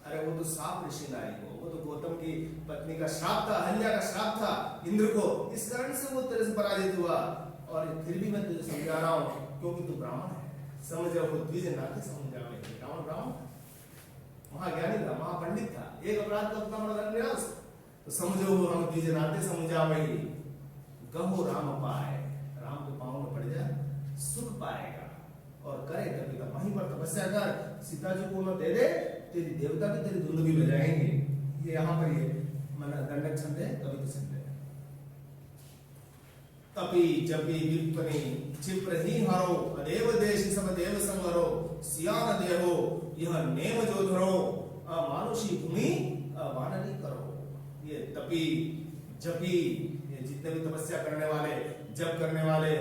अरे वो तो साप ऋषि नारी को, वो तो गौतम की पत्नी का श्राप था, अहल्या का श्राप था इंद्र को, इस कारण से वो तेरे से पराजित हुआ। और फिर भी मैं तुझे समझा रहा हूं क्योंकि तू ब्राह्मण है, समझ रहा द्विज नाते समझा। रावण ब्राह्मण महाज्ञानी था, महापंडित था, एक अपराध का उतना बड़ा दंड मिला उसे, तो समझो हम द्विज नाते समझा वही। गहो राम पाए, राम के पांव में पड़ जा सुख पाएगा। और करे कभी तो वहीं पर तपस्या कर, सीता जी को न दे दे, तेरी देवता भी तेरी धुन भी बजाएंगे। ये यहाँ पर ये मन दंडक छंद है, कवि तो छंद है। तपी जपी विपनी क्षिप्र ही हरो, अदेव देश सब देव संगरो, सियान देहो यह नेम जो धरो, अमानुषी भूमि अवानरी करो। ये तपी जपी, ये जितने भी तपस्या करने वाले, जप करने वाले,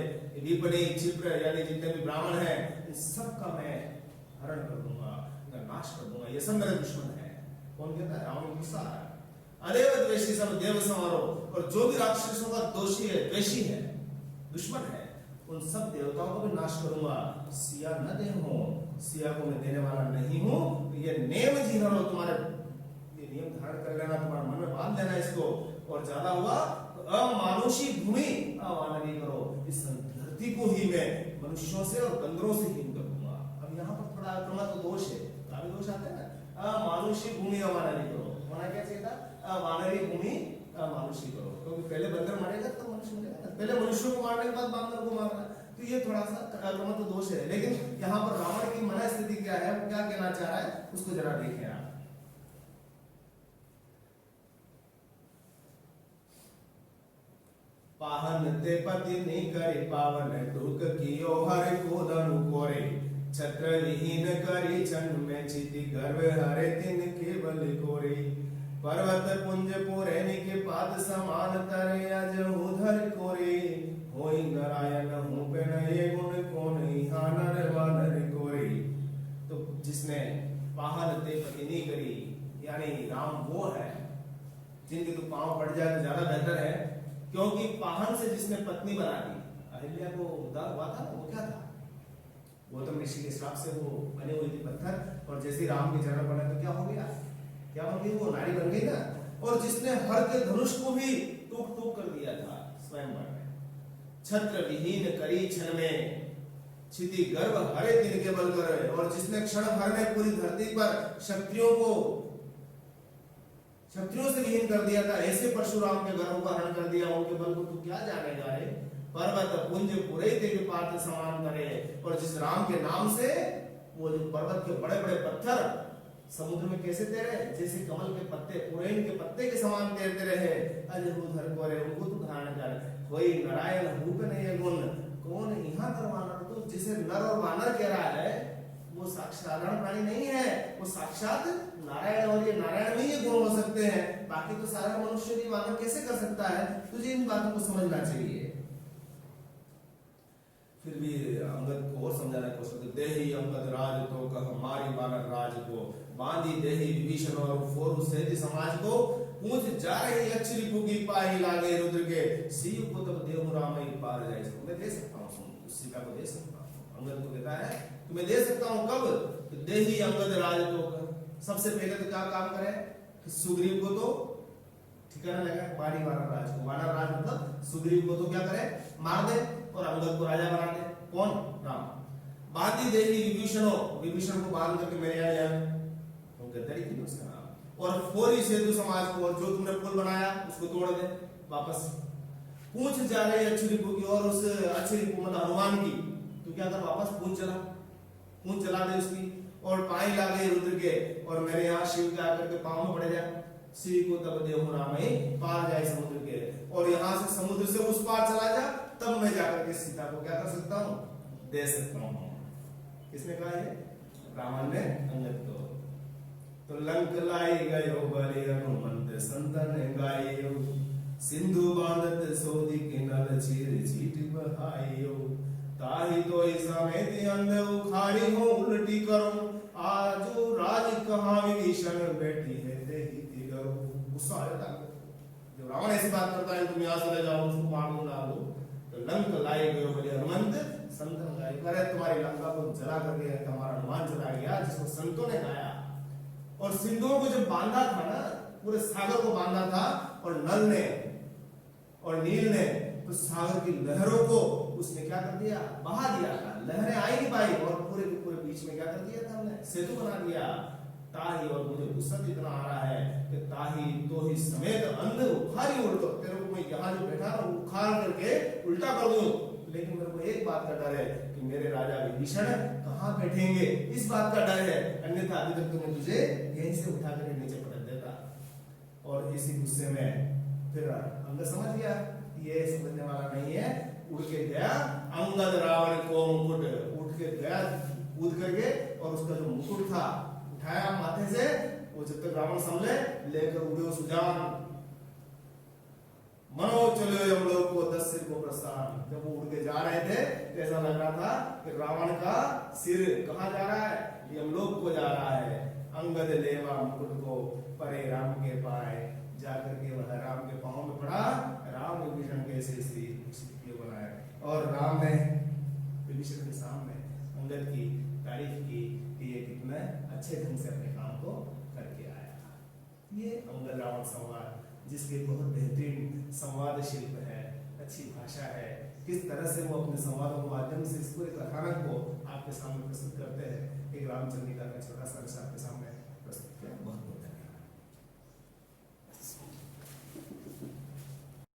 विपनी क्षिप्र यानी जितने भी ब्राह्मण हैं, इन सबका मैं हरण कर दूंगा, नाश कर दूंगा, ये सब मेरे दुश्मन है। कौन कहता है? रावण गुस्सा है। अदेव द्वेषी सब देव संवरो, और जो भी राक्षसों का दोषी है, द्वेषी है, दुश्मन है, उन सब देवताओं को भी नाश करूंगा। सिया न दे हो, सिया को मैं देने वाला नहीं हूं। तो ये नेम जीवन हो, तुम्हारे ये नियम धारण कर लेना, तुम्हारे मन में बांध लेना इसको। और ज्यादा हुआ तो अमानुषी भूमि अवानरी करो, इस धरती को ही मैं मनुष्यों से और बंदरों से हीन कर दूंगा। अब यहाँ पर थोड़ा आक्रमक दोष है, काफी दोष आते हैं ना। अमानुषी भूमि अवानरी करो, होना क्या चाहिए था? अवानरी भूमि अमानुषी करो, क्योंकि पहले बंदर मारेगा तो मनुष्य मरेगा, पहले मनुष्यों को मारने के बाद बांदर को मारना, तो ये थोड़ा सा आक्रमक दोष है। लेकिन यहाँ पर रावण की मन स्थिति क्या है, वो क्या कहना चाह रहा है, उसको जरा देखें आप। पाहन ते पति नहीं करे पावन, टूक कियो हर को धनु कोरे, छत्र विहीन करी छन में चिति गर्व हरे तिन केवल कोरे, पर्वत पुंज पुरे के पाद समान तरे अज उधर कोरे, होई नारायण हूँ पे नये गुण कौन यहाँ नर वानर कोरे। तो जिसने पाहन ते पति नहीं करी, यानी राम वो है जिनके तो पांव पड़ जाए तो ज्यादा बेहतर है, क्योंकि पाहन से जिसने पत्नी बना दी, अहिल्या को उद्धार हुआ था, वो क्या था? गौतम ऋषि के श्राप से वो बने हुए थे पत्थर, और जैसे राम के चरण पड़े तो क्या हो गया? क्या बन गई? वो नारी बन गई ना। और जिसने हर के धनुष को भी टूक टूक कर दिया था स्वयंवर में, छत्र विहीन करी क्षण में क्षिति गर्भ हरे दिन के बल कर, और जिसने क्षण भर में पूरी धरती पर क्षत्रियों से विहीन कर दिया था, ऐसे परशुराम के गर्भ को हरण कर दिया, उनके बल को तू क्या जानेगा रे? पर्वत पुंज पुरे के पात्र समान करे, और जिस राम के नाम से वो जो पर्वत के बड़े बड़े पत्थर समुद्र में कैसे तैरे, जैसे कमल के पत्ते, पुरैन के पत्ते के समान तैरते रहे, अज उधर कोरे, उनको तू धारण कर, कोई नारायण भूप नहीं गुण कौन यहाँ पर वानर। तो जिसे नर और वानर कह रहा है वो साधारण प्राणी नहीं है, वो साक्षात नारायण, और ये नारायण में ये गुण हो सकते हैं, बाकी तो सारा मनुष्य भी वानर कैसे कर सकता है? तुझे इन बातों को समझना चाहिए। फिर भी अंगद को और समझाने की कोशिश, देही अंगद राज तो कह मारी वानर राज को, बांधी देही विभीषण और फोरु सेज समाज को, पूछ जा रही अच्छी रिपुगी पाही लागे रुद्र के, सीयु को तब देव राम ही पार जाए। मैं दे सकता हूँ, सीता को दे सकता हूँ। अंगद को कहता है कि मैं दे सकता हूँ, कब? तो देही अंगद राज तो सबसे पहले तो क्या काम करे कि सुग्रीव को तो ठिकाना लगा, मारी वानर राज को। वानर राज मतलब सुग्रीव को तो क्या करे? मार दे, और अंगद को राजा बना दे। कौन? राम। बांधी देही विभीषण को बांध करके मेरे यहाँ ले आए, तो गद्दारी थी उसका नाम। और फोरी सेतु समाज को, जो तुमने पुल बनाया उसको तोड़ दे वापस। पूछ जा रही अच्छी रिपु की, और उस अच्छी रिपु मतलब हनुमान की, तो क्या कर वापस पूछ चला दे उसकी, और पानी ला गई रुद्र के, और मेरे यहाँ शिव के आकर के पांव में पड़े जाए, शिव को तब देव राम ही पार जाए समुद्र के, और यहाँ से समुद्र से उस पार चला जा, तब मैं जाकर के सीता को क्या कर सकता हूँ? दे सकता हूँ। किसने कहा है? रावण ने अंगद को। तो लंक लाई गयो बलि हनुमंत संतन गायो, सिंधु बांधत सोदी किनल चीर चीट बहाइयो ताही तो समेत अंध उखारी हो उल्टी करो आजू राज कहाँ विभीषण बैठी है देही तिगरो। गुस्सा आ जाता है जब रावण ऐसी बात करता है तुम यहाँ से ले जाओ उसको मार डालो तो लंक लाए गए बोले हनुमंत संतन गाय करे तुम्हारी लंका को जला करके हमारा हनुमान जला गया जिसको संतों ने गाया। और सिंधुओं को जब बांधा था ना पूरे सागर को बांधा था और नल ने और नील ने तो सागर की लहरों को उसने क्या कर दिया बहा दिया था लहरें आ ही नहीं पाई और पूरे के पूरे बीच में क्या कर दिया था हमने सेतु बना दिया। ताही और मुझे गुस्सा इतना आ रहा है कि ताही तो ही समेत अंध उखारी उड़ दो तेरे को मैं यहाँ जो बैठा ना उखाड़ करके उल्टा कर दूं लेकिन मेरे को एक बात का डर है कि मेरे राजा विभीषण कहाँ बैठेंगे इस बात का डर है अन्यथा अभी तक तुम्हें तुझे यहीं से उठा कर नीचे पटक देता। और इसी गुस्से में फिर अंगद समझ गया ये समझने वाला नहीं है उड़ के गया अंगद रावण को मुकुट उठ के गया कूद करके और उसका जो मुकुट था उठाया माथे से वो जब तक रावण संभले लेकर उड़े सुजान मनो चलो हम लोग को 10 सिर को प्रस्थान। जब वो उड़ के जा रहे थे तो ऐसा लग रहा था कि रावण का सिर कहाँ जा रहा है यमलोक को जा रहा है। अंगद लेवा मुकुट को परे राम के पाए जाकर के वह राम के पांव में पड़ा राम विभीषण के श्री बनाए और राम ने विभीषण के सामने अंगद की तारीफ की कि ये कितना अच्छे ढंग से अपने काम को करके आया। ये अंगद रावण संवाद जिसके बहुत बेहतरीन संवाद शिल्प है अच्छी भाषा है किस तरह से वो अपने संवादों के माध्यम से इस पूरे कथानक को आपके सामने प्रस्तुत करते हैं। एक रामचंद्रिका का छोटा सा आपके सामने